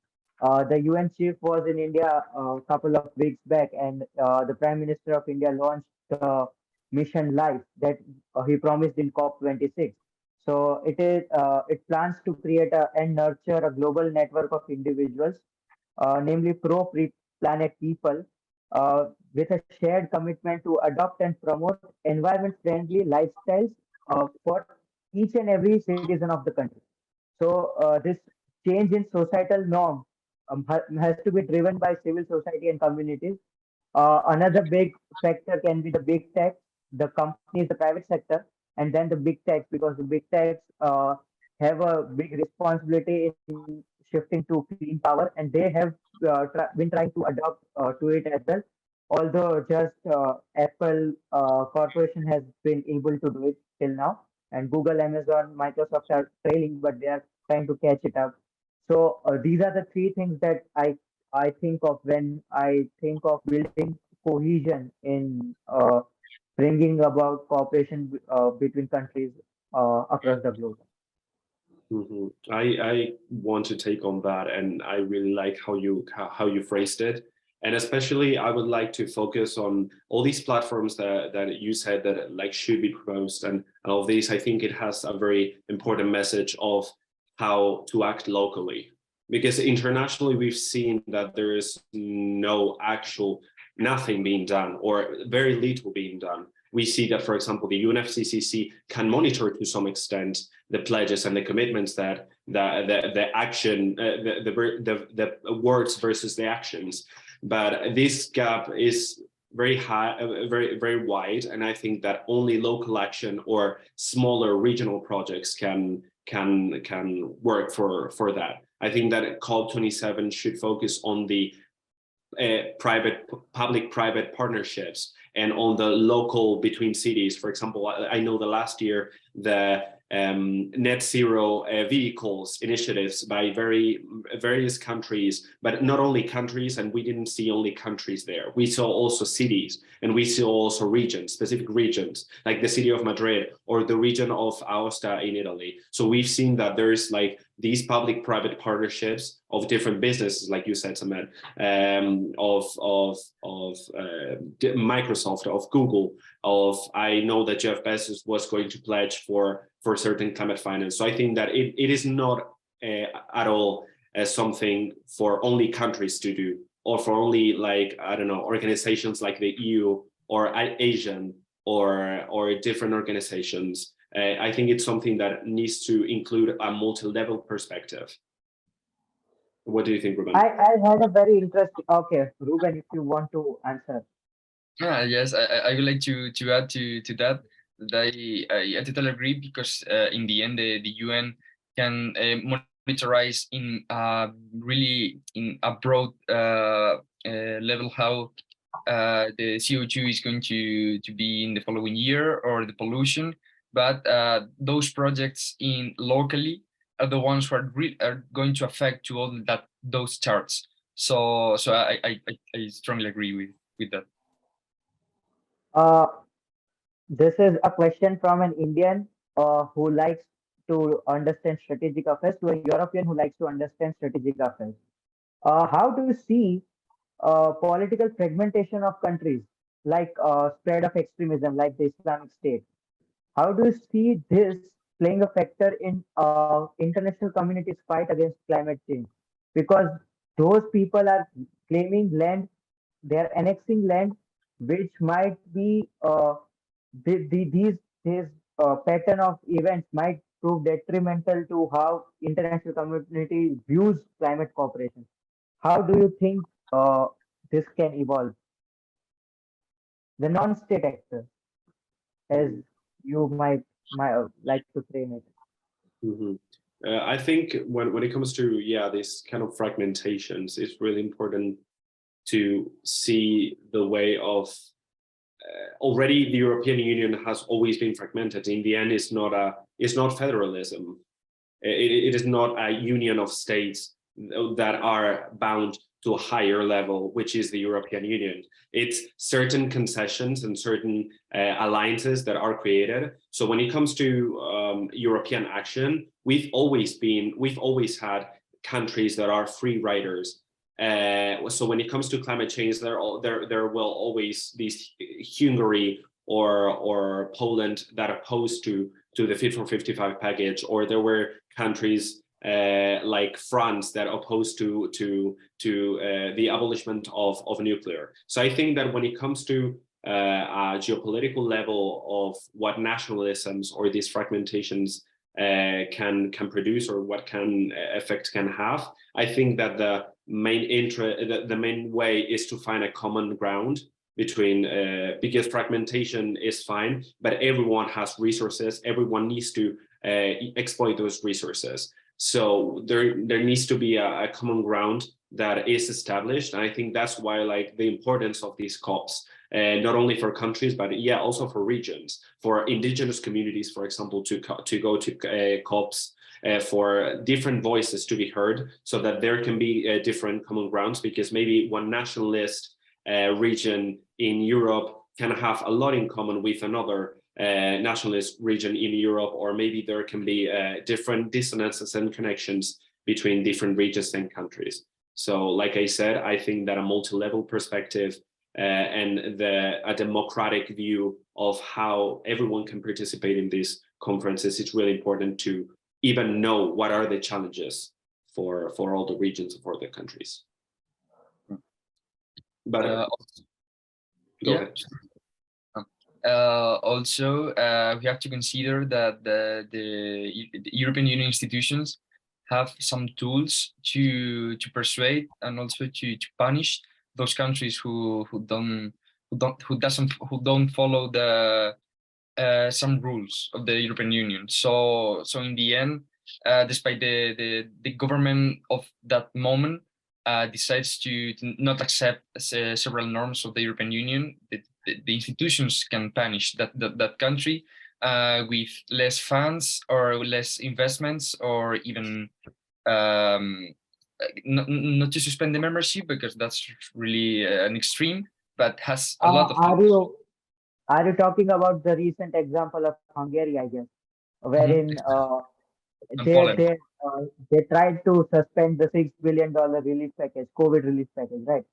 The UN chief was in India a couple of weeks back, and the Prime Minister of India launched Mission Life that he promised in COP26. So it plans to create and nurture a global network of individuals, namely pro-planet people, with a shared commitment to adopt and promote environment-friendly lifestyles for each and every citizen of the country. So this change in societal norm has to be driven by civil society and communities. Another big factor can be the big tech, the companies, the private sector, and then the big techs, because the big techs have a big responsibility in shifting to clean power, and they have been trying to adopt to it as well. Although just Apple corporation has been able to do it till now, and Google, Amazon, Microsoft are trailing, but they are trying to catch it up. So these are the three things that I think of when I think of building cohesion in bringing about cooperation between countries across the globe. I want to take on that, and I really like how you phrased it. And especially, I would like to focus on all these platforms that you said that like should be proposed, and all of these. I think it has a very important message of how to act locally, because internationally we've seen that there is nothing being done, or very little being done. We see that, for example, the UNFCCC can monitor to some extent the pledges and the commitments that the action, the words versus the actions. But this gap is very high, very wide, and I think that only local action or smaller regional projects can work for that. I think that COP27 should focus on the public-private partnerships and on the local between cities. For example, I know the last year the net zero vehicles initiatives by various countries, but not only countries, and we didn't see only countries there. We saw also cities, and we saw also regions, specific regions, like the city of Madrid or the region of Aosta in Italy. So we've seen that there's like these public-private partnerships of different businesses, like you said, Samed, of Microsoft, of Google, I know that Jeff Bezos was going to pledge for certain climate finance. So I think that it is not at all something for only countries to do, or for only, like, I don't know, organizations like the EU or Asian or different organizations. I think it's something that needs to include a multi-level perspective. What do you think, Ruben? I had a very interesting. Okay, Ruben, if you want to answer. Yes, I would like to add to that. I totally agree, because in the end, the UN can monitorize in really in a broad level how the CO2 is going to be in the following year, or the pollution. But those projects in locally are the ones who are going to affect to all those charts. So I strongly agree with that. This is a question from an Indian who likes to understand strategic affairs to a European who likes to understand strategic affairs. How do you see political fragmentation of countries, like spread of extremism, like the Islamic State? How do you see this playing a factor in international community's fight against climate change? Because those people are claiming land, they are annexing land, which might be these pattern of events might prove detrimental to how international community views climate cooperation. How do you think this can evolve? The non-state actor, as you might like to frame it. Mm-hmm. I think when it comes to this kind of fragmentations, it's really important to see the way of already the European Union has always been fragmented. In the end, it's not federalism. It is not a union of states that are bound to a higher level, which is the European Union. It's certain concessions and certain alliances that are created. So when it comes to European action, we've always had countries that are free riders. So when it comes to climate change, there will always be Hungary or Poland that are opposed to to the Fit for 55 package, or there were countries like France that opposed to the abolishment of nuclear. So I think that when it comes to a geopolitical level of what nationalisms or these fragmentations can produce, or what effect can have, I think that the main way is to find a common ground between, because fragmentation is fine, but everyone has resources, everyone needs to exploit those resources. So there needs to be a common ground that is established, and I think that's why, like, the importance of these COPs, not only for countries, but also for regions, for indigenous communities, for example, to go to COPs, for different voices to be heard, so that there can be different common grounds, because maybe one nationalist region in Europe can have a lot in common with another nationalist region in Europe, or maybe there can be different dissonances and connections between different regions and countries. So, like I said, I think that a multi-level perspective and a democratic view of how everyone can participate in these conferences is really important, to even know what are the challenges for all the regions, for the countries. But go ahead. Also, we have to consider that the European Union institutions have some tools to persuade and also to punish those countries who don't follow the some rules of the European Union. So in the end, despite the government of that moment decides to not accept several norms of the European Union, the institutions can punish that country with less funds or less investments, or even not to suspend the membership, because that's really an extreme, but has a lot of things. Are you talking about the recent example of Hungary, I guess, wherein they tried to suspend the $6 billion relief package, COVID relief package, right?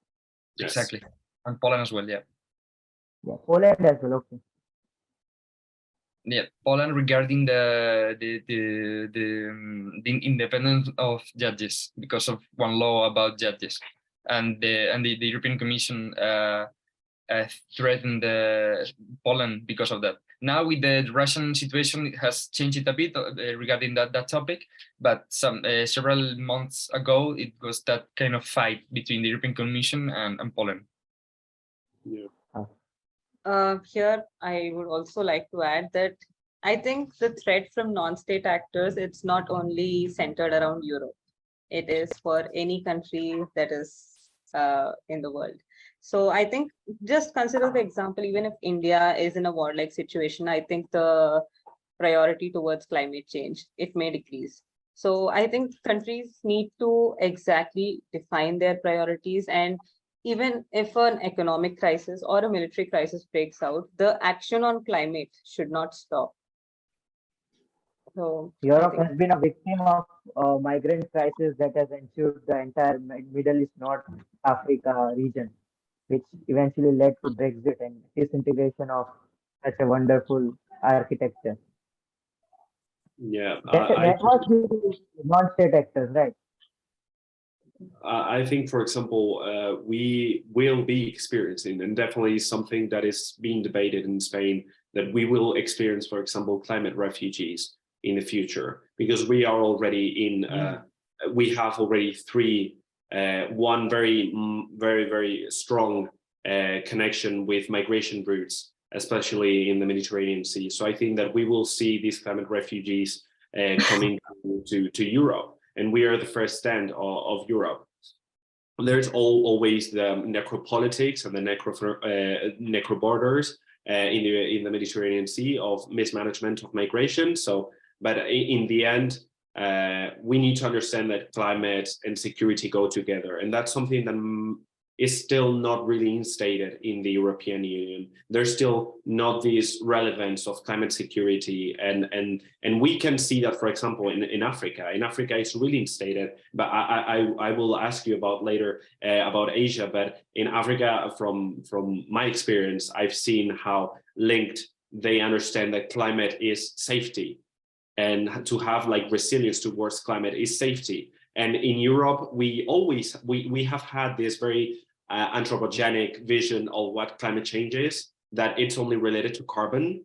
Yes. Exactly, and Poland as well, yeah. Yeah, Poland as well. Okay. Yeah, Poland, regarding the independence of judges, because of one law about judges, and the European Commission threatened Poland because of that. Now with the Russian situation, it has changed a bit regarding that topic, but several months ago, it was that kind of fight between the European Commission and Poland. Yeah. Here, I would also like to add that I think the threat from non-state actors, it's not only centered around Europe. It is for any country that is in the world. So I think, just consider the example, even if India is in a war-like situation, I think the priority towards climate change, it may decrease. So I think countries need to exactly define their priorities, and even if an economic crisis or a military crisis breaks out, the action on climate should not stop. So Europe has been a victim of migrant crisis that has ensued the entire Middle East, North Africa region, which eventually led to Brexit and disintegration of such a wonderful architecture. Yeah, That was due to non-state actors, right? I think, for example, we will be experiencing, and definitely something that is being debated in Spain, that we will experience, for example, climate refugees in the future, because we are already in, we have already one very strong connection with migration routes, especially in the Mediterranean Sea. So I think that we will see these climate refugees coming to Europe. And we are the first stand of Europe. There's always the necropolitics and the necro borders in the Mediterranean Sea of mismanagement of migration. So, but in the end, we need to understand that climate and security go together, and that's something that is still not really instated in the European Union. There's still not this relevance of climate security, and we can see that, for example, in Africa. In Africa, it's really instated, but I will ask you about later about Asia. But in Africa, from my experience, I've seen how linked they understand that climate is safety, and to have like resilience towards climate is safety. And in Europe, we have had this very anthropogenic vision of what climate change is, that it's only related to carbon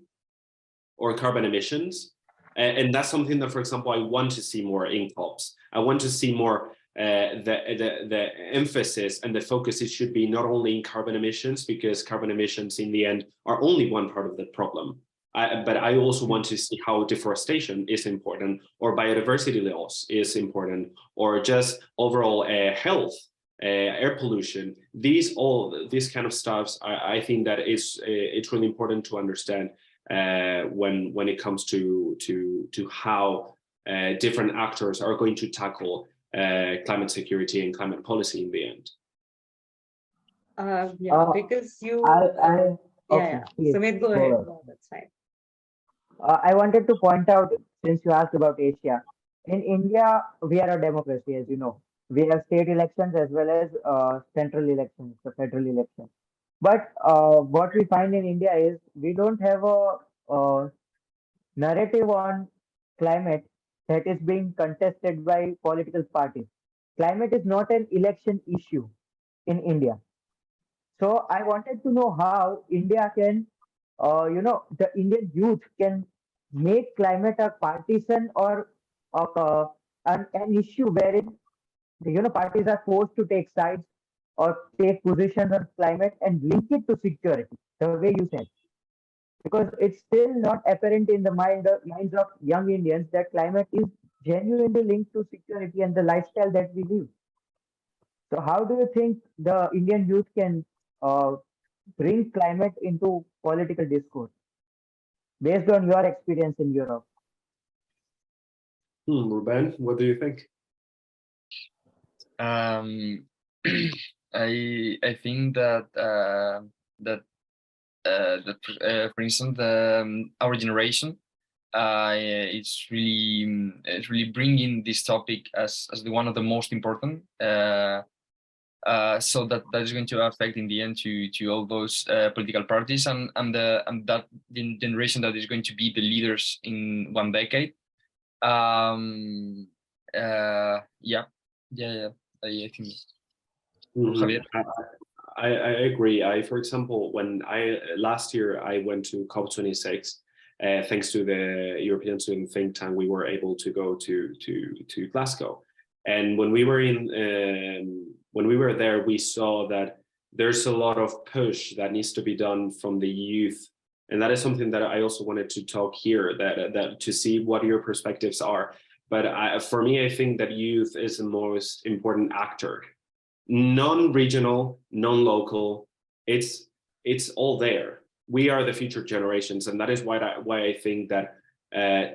or carbon emissions. And that's something that, for example, I want to see more in COPs. I want to see more the emphasis and the focus. It should be not only in carbon emissions, because carbon emissions in the end are only one part of the problem. But I also want to see how deforestation is important, or biodiversity loss is important, or just overall health, air pollution. This kind of stuff, I think that it's really important to understand when it comes to how different actors are going to tackle climate security and climate policy in the end. Because you, okay, Sumit, go ahead. No, that's fine. I wanted to point out, since you asked about Asia, in India, we are a democracy, as you know. We have state elections as well as central elections, the federal elections. But what we find in India is we don't have a narrative on climate that is being contested by political parties. Climate is not an election issue in India. So I wanted to know how India can, the Indian youth can make climate a partisan or an issue wherein parties are forced to take sides or take positions on climate and link it to security, the way you said. Because it's still not apparent in the minds of young Indians that climate is genuinely linked to security and the lifestyle that we live. So how do you think the Indian youth can bring climate into political discourse based on your experience in Europe? Ruben, what do you think? I think that for instance, our generation it's really bringing this topic as the one of the most important. So that is going to affect in the end to all those political parties and that generation that is going to be the leaders in one decade. I think. Javier. I agree. For example, when last year I went to COP26, thanks to the European Student Think Tank, we were able to go to Glasgow. And when we were there, we saw that there's a lot of push that needs to be done from the youth. And that is something that I also wanted to talk here, that to see what your perspectives are. But for me, I think that youth is the most important actor. Non-regional, non-local, it's all there. We are the future generations, and that is why I think that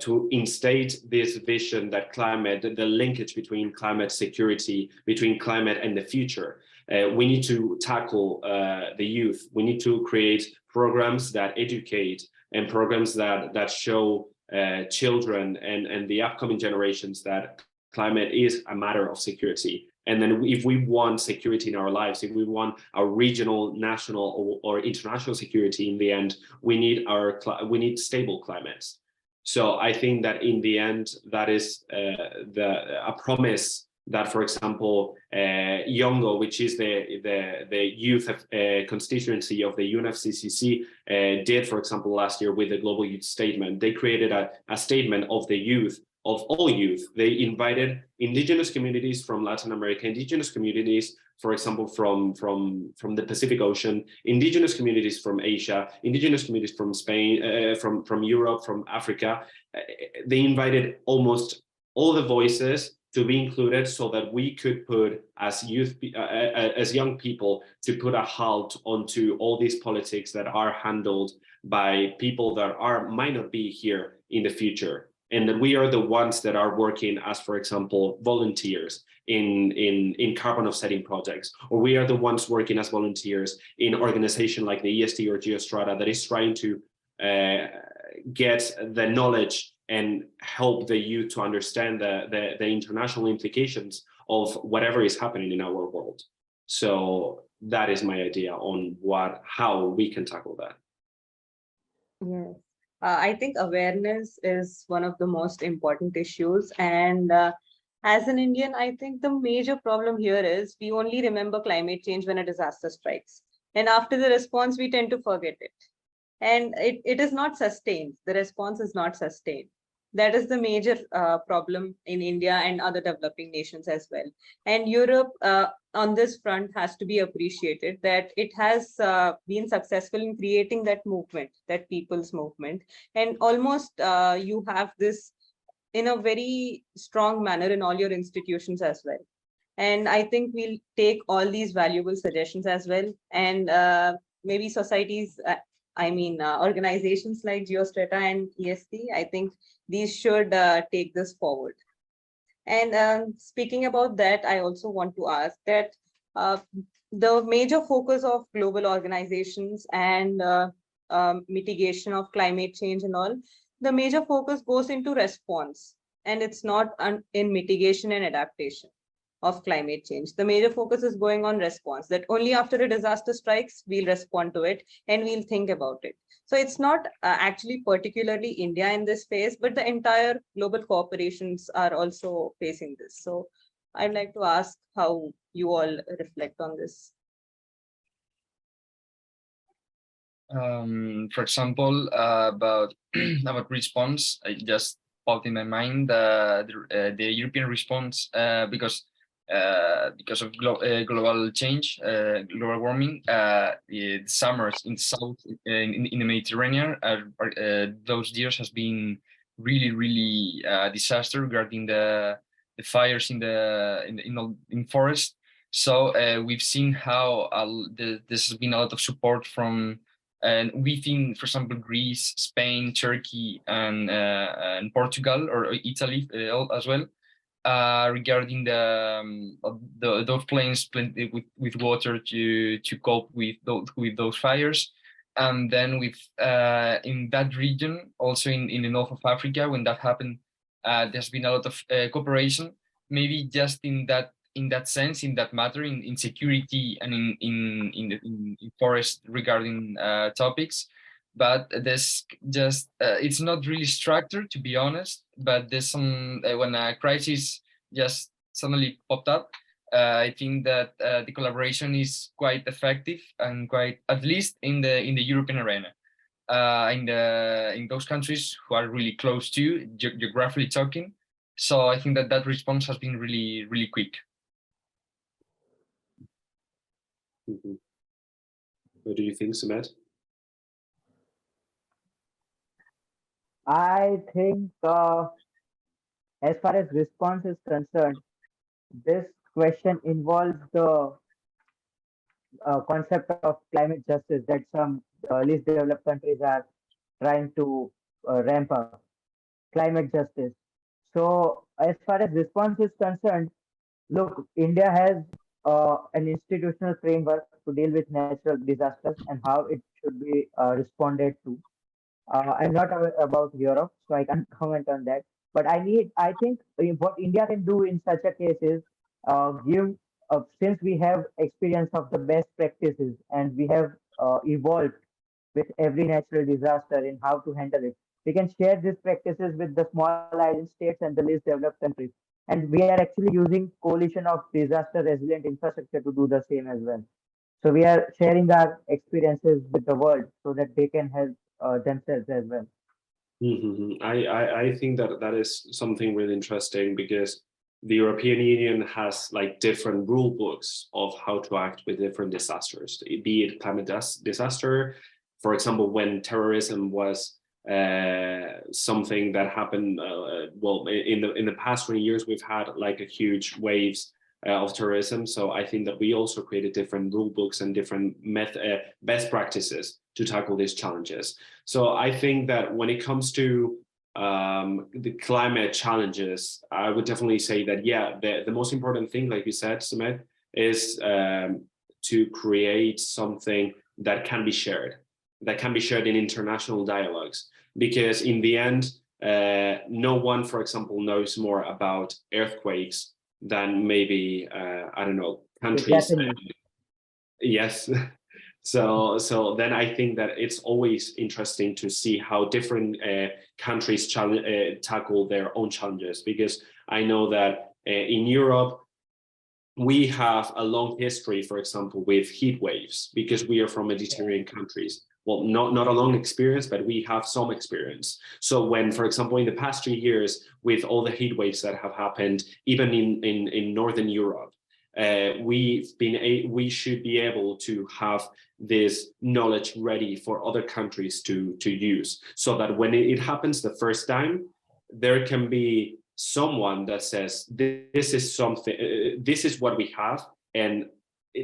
to instate this vision that climate, the linkage between climate security, between climate and the future, we need to tackle the youth. We need to create programs that educate and programs that show children and the upcoming generations that climate is a matter of security. And then if we want security in our lives, if we want our regional, national, or international security in the end, we need stable climates. So I think that in the end, that is a promise that, for example, Yongo, which is the youth constituency of the UNFCCC, did, for example, last year with the Global Youth Statement. They created a statement of the youth, of all youth. They invited indigenous communities from Latin America, indigenous communities, for example, from the Pacific Ocean, indigenous communities from Asia, indigenous communities from Spain, from Europe, from Africa. They invited almost all the voices to be included, so that we could put, as youth, as young people, to put a halt onto all these politics that are handled by people that might not be here in the future. And that we are the ones that are working as, for example, volunteers in carbon offsetting projects, or we are the ones working as volunteers in organization like the EST or Geostrata that is trying to get the knowledge and help the youth to understand the international implications of whatever is happening in our world. So that is my idea on how we can tackle that. Yes. I think awareness is one of the most important issues. And as an Indian, I think the major problem here is we only remember climate change when a disaster strikes. And after the response, we tend to forget it. And it is not sustained. The response is not sustained. That is the major problem in India and other developing nations as well. And Europe on this front has to be appreciated that it has been successful in creating that movement, that people's movement. And almost you have this in a very strong manner in all your institutions as well. And I think we'll take all these valuable suggestions as well. And maybe societies, organizations like Geostrata and EST, I think these should take this forward. And speaking about that, I also want to ask that the major focus of global organizations and mitigation of climate change and all, the major focus goes into response, and it's not in mitigation and adaptation of climate change. The major focus is going on response, that only after a disaster strikes, we'll respond to it and we'll think about it. So it's not actually particularly India in this phase, but the entire global corporations are also facing this. So I'd like to ask how you all reflect on this. For example, about about response, I just popped in my mind the European response because of global change, global warming. The summers in south in the Mediterranean those years has been really disaster regarding the fires in forest. So we've seen how this has been a lot of support from. And within, for example, Greece, Spain, Turkey, and Portugal or Italy as well, regarding those planes with water to cope with those fires, and then with in that region, also in the north of Africa, when that happened, there's been a lot of cooperation, maybe just in that sense, in that matter, in security and in forest regarding topics. But there's just it's not really structured, to be honest. But there's some when a crisis just suddenly popped up, I think that the collaboration is quite effective and quite, at least in the European arena, in those countries who are really close to geographically talking. So I think that response has been really quick. Mm-hmm. What do you think, Sumit? I think as far as response is concerned, this question involves the concept of climate justice that some least developed countries are trying to ramp up. Climate justice. So as far as response is concerned, look, India has an institutional framework to deal with natural disasters and how it should be responded to. I'm not aware about Europe, so I can't comment on that. But I think what India can do in such a case is give, since we have experience of the best practices and we have evolved with every natural disaster in how to handle it, we can share these practices with the small island states and the least developed countries. And we are actually using coalition of disaster resilient infrastructure to do the same as well. So we are sharing our experiences with the world so that they can help themselves as well. Mm-hmm. I think that is something really interesting, because the European Union has like different rule books of how to act with different disasters, be it climate disaster. For example, when terrorism was something that happened, well, in the past 20 years, we've had like a huge waves of terrorism. So I think that we also created different rule books and different best practices to tackle these challenges. So I think that when it comes to the climate challenges, I would definitely say that, yeah, the most important thing, like you said, Sumit, is to create something that can be shared in international dialogues. Because in the end, no one, for example, knows more about earthquakes than maybe, I don't know, countries. Yes. So then I think that it's always interesting to see how different countries tackle their own challenges, because I know that in Europe, we have a long history, for example, with heat waves, because we are from Mediterranean countries. Well, not a long experience, but we have some experience. So when, for example, in the past 3 years, with all the heat waves that have happened, even in Northern Europe, we should be able to have this knowledge ready for other countries to use, so that when it happens the first time, there can be someone that says, this is something, this is what we have, and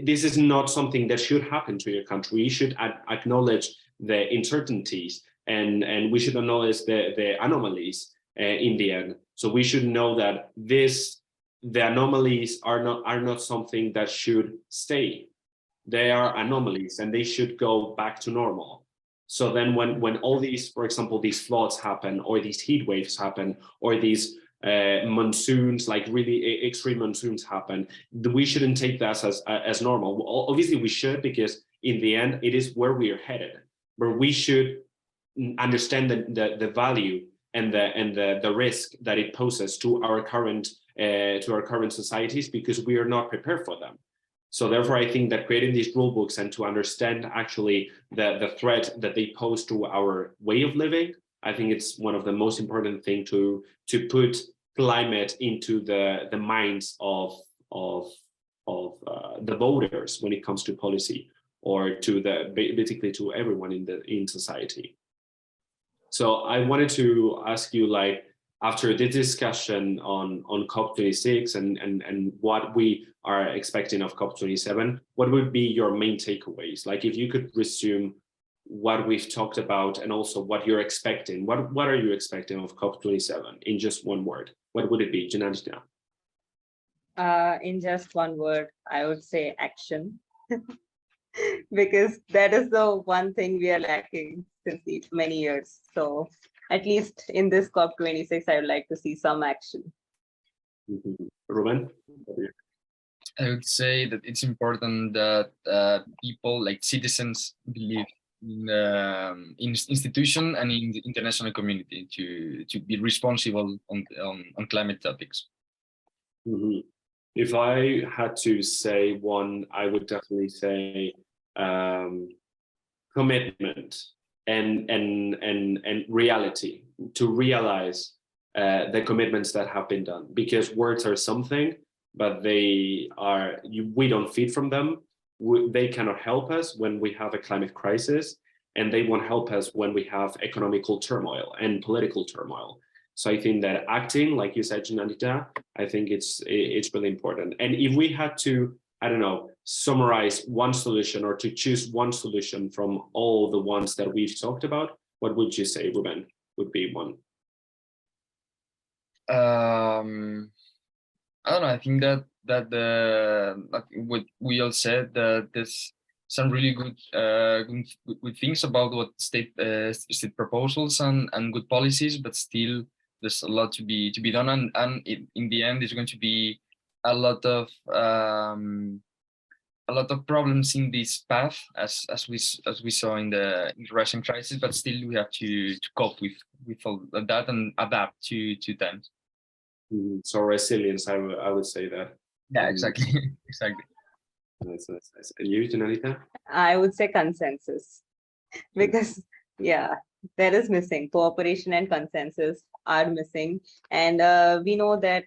this is not something that should happen to your country. We should acknowledge the uncertainties, and we should acknowledge the anomalies in the end. So we should know that the anomalies are not something that should stay. They are anomalies, and they should go back to normal. So then when all these, for example, these floods happen, or these heat waves happen, or these monsoons, like really extreme monsoons happen, we shouldn't take that as normal. Obviously we should, because in the end it is where we are headed, but we should understand the value and the risk that it poses to our current societies, because we are not prepared for them. So therefore, I think that creating these rule books and to understand actually the threat that they pose to our way of living, I think it's one of the most important things to put climate into the minds of the voters when it comes to policy, or to basically to everyone in society. So I wanted to ask you, like, after the discussion on COP26 and what we are expecting of COP27, what would be your main takeaways? Like, if you could resume what we've talked about, and also what you're expecting, what are you expecting of COP27 in just one word? What would it be, Janandita? In just one word, I would say action. Because that is the one thing we are lacking since many years. So at least in this COP26, I would like to see some action. Ruben? I would say that it's important that people, like citizens, believe in institution and in the international community to be responsible on climate topics. Mm-hmm. If I had to say one, I would definitely say commitment and reality, to realize the commitments that have been done, because words are something, but we don't feed from them. They cannot help us when we have a climate crisis, and they won't help us when we have economical turmoil and political turmoil. So I think that acting, like you said, Janandita, I think it's really important. And if we had to, I don't know, summarize one solution, or to choose one solution from all the ones that we've talked about, what would you say, Ruben, would be one? I don't know. I think that like what we all said, that there's some really good things about what state proposals and good policies, but still there's a lot to be done, and in the end, there's going to be a lot of problems in this path, as we saw in the Russian crisis, but still we have to cope with all of that and adapt to times. So resilience, I would say that. Yeah, exactly. Exactly. Nice. And you, Janandita? I would say consensus, because yeah, that is missing. Cooperation and consensus are missing, and we know that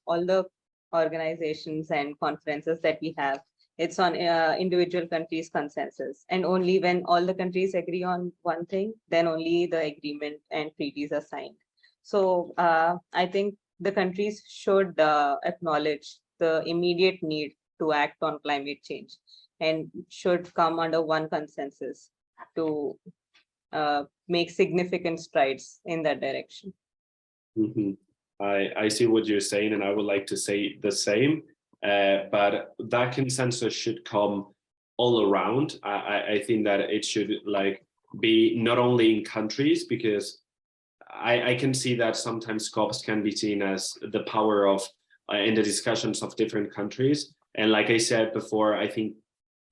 all the organizations and conferences that we have, it's on individual countries' consensus, and only when all the countries agree on one thing, then only the agreement and treaties are signed. So I think the countries should acknowledge the immediate need to act on climate change, and should come under one consensus to make significant strides in that direction. Mm-hmm. I see what you're saying, and I would like to say the same, but that consensus should come all around. I think that it should be not only in countries, because I can see that sometimes COPs can be seen as the power of in the discussions of different countries. And like I said before, I think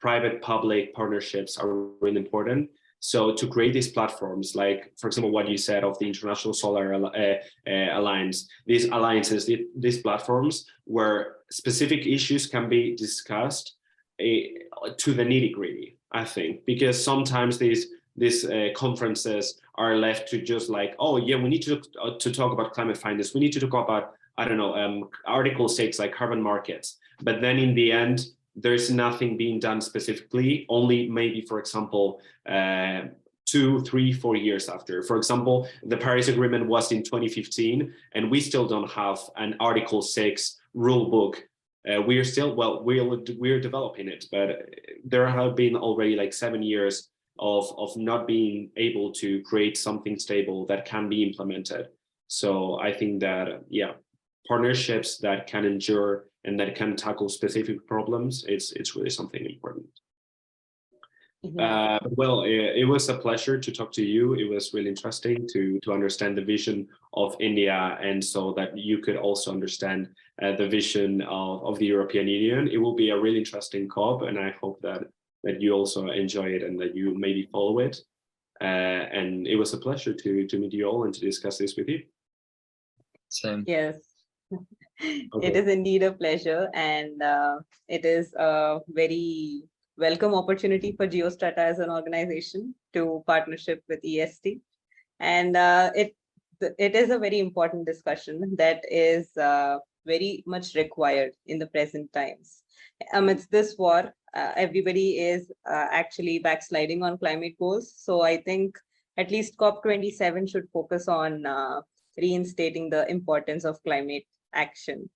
private-public partnerships are really important. So to create these platforms, like, for example, what you said of the International Solar Alliance, these alliances, these platforms where specific issues can be discussed to the nitty-gritty, I think, because sometimes these conferences are left to just like, oh yeah, we need to talk about climate finance, we need to talk about, I don't know, Article 6, like carbon markets, but then in the end there's nothing being done specifically, only maybe, for example, 2, 3, 4 years after. For example, the Paris Agreement was in 2015 and we still don't have an Article 6 rule book. We are still, well, we're developing it, but there have been already like 7 years of not being able to create something stable that can be implemented. So I think that, yeah, partnerships that can endure and that can tackle specific problems, it's really something important. Well, it was a pleasure to talk to you. It was really interesting to understand the vision of India, and so that you could also understand the vision of the European Union. It will be a really interesting COP, and I hope that you also enjoy it and that you maybe follow it. And it was a pleasure to meet you all and to discuss this with you. Same. Yes. Okay. It is indeed a pleasure, and it is a very welcome opportunity for Geostrata as an organization to partnership with EST. And it is a very important discussion that is very much required in the present times. Amidst this war, everybody is actually backsliding on climate goals. So I think at least COP27 should focus on reinstating the importance of climate action.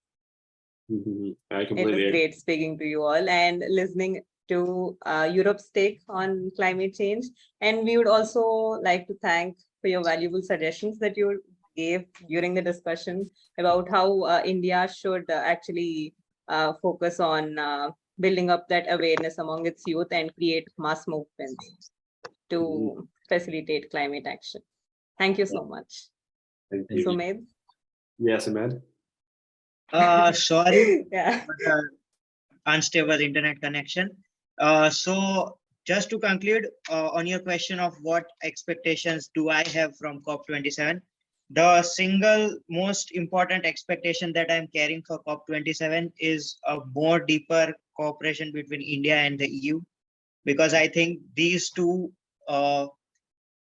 I completely It was great speaking to you all and listening to Europe's take on climate change. And we would also like to thank for your valuable suggestions that you gave during the discussion about how India should actually focus on building up that awareness among its youth and create mass movements to facilitate climate action. Thank you so much. Thank you. Sumedh? Yes, Ahmed. Sorry, Yeah. unstable internet connection. So just to conclude on your question of what expectations do I have from COP27, the single most important expectation that I'm carrying for COP27 is a more deeper cooperation between India and the EU, because I think these two,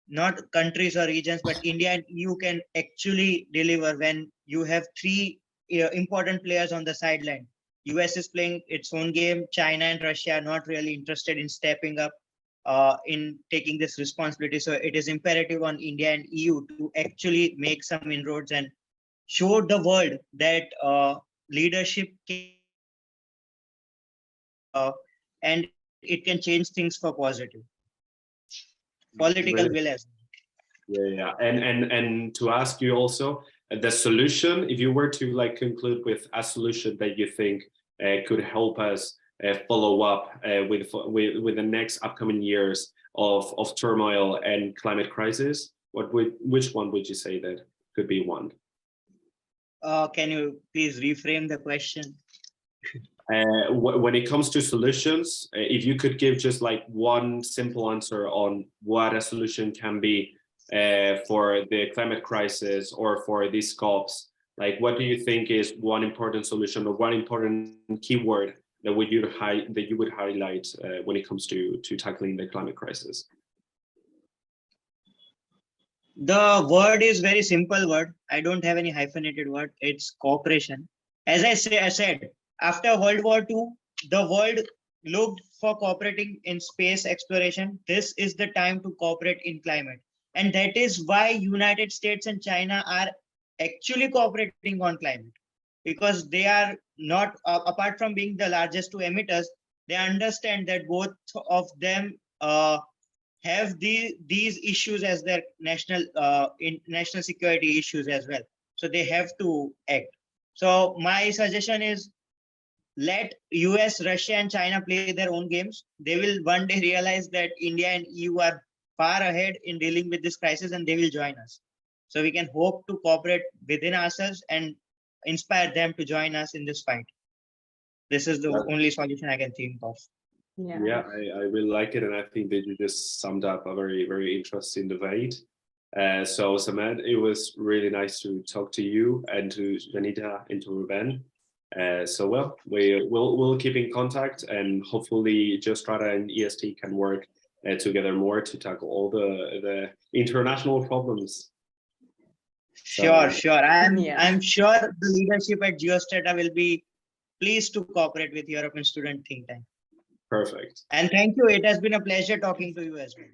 not countries or regions, but India and EU can actually deliver when you have three important players on the sideline. US is playing its own game. China and Russia are not really interested in stepping up in taking this responsibility. So it is imperative on India and EU to actually make some inroads and show the world that leadership can, and it can change things for positive. Political will as well. Yeah. And to ask you also, the solution, if you were to like conclude with a solution that you think could help us follow up with the next upcoming years of turmoil and climate crisis, which one would you say that could be one? Can you please reframe the question? When it comes to solutions, if you could give just like one simple answer on what a solution can be for the climate crisis or for these COPs, like what do you think is one important solution or one important keyword that you would highlight when it comes to tackling the climate crisis? The word is very simple word. I don't have any hyphenated word. It's cooperation. As I said, after World War II, the world looked for cooperating in space exploration. This is the time to cooperate in climate. And that is why United States and China are actually cooperating on climate, because they are not, apart from being the largest two emitters, they understand that both of them have these issues as their national security issues as well. So they have to act. So my suggestion is, let US, Russia, and China play their own games. They will one day realize that India and EU are far ahead in dealing with this crisis, and they will join us. So we can hope to cooperate within ourselves and inspire them to join us in this fight. This is the only solution I can think of. Yeah, I really like it, and I think that you just summed up a very, very interesting debate. So Samed, it was really nice to talk to you and to Janita and to Ruben. So well, we'll keep in contact, and hopefully Geostrata and EST can work together more to tackle all the international problems. Sure, So, sure. Yeah. I'm sure the leadership at Geostrata will be pleased to cooperate with European Student Think Tank. perfect. And thank you. It has been a pleasure talking to you as well.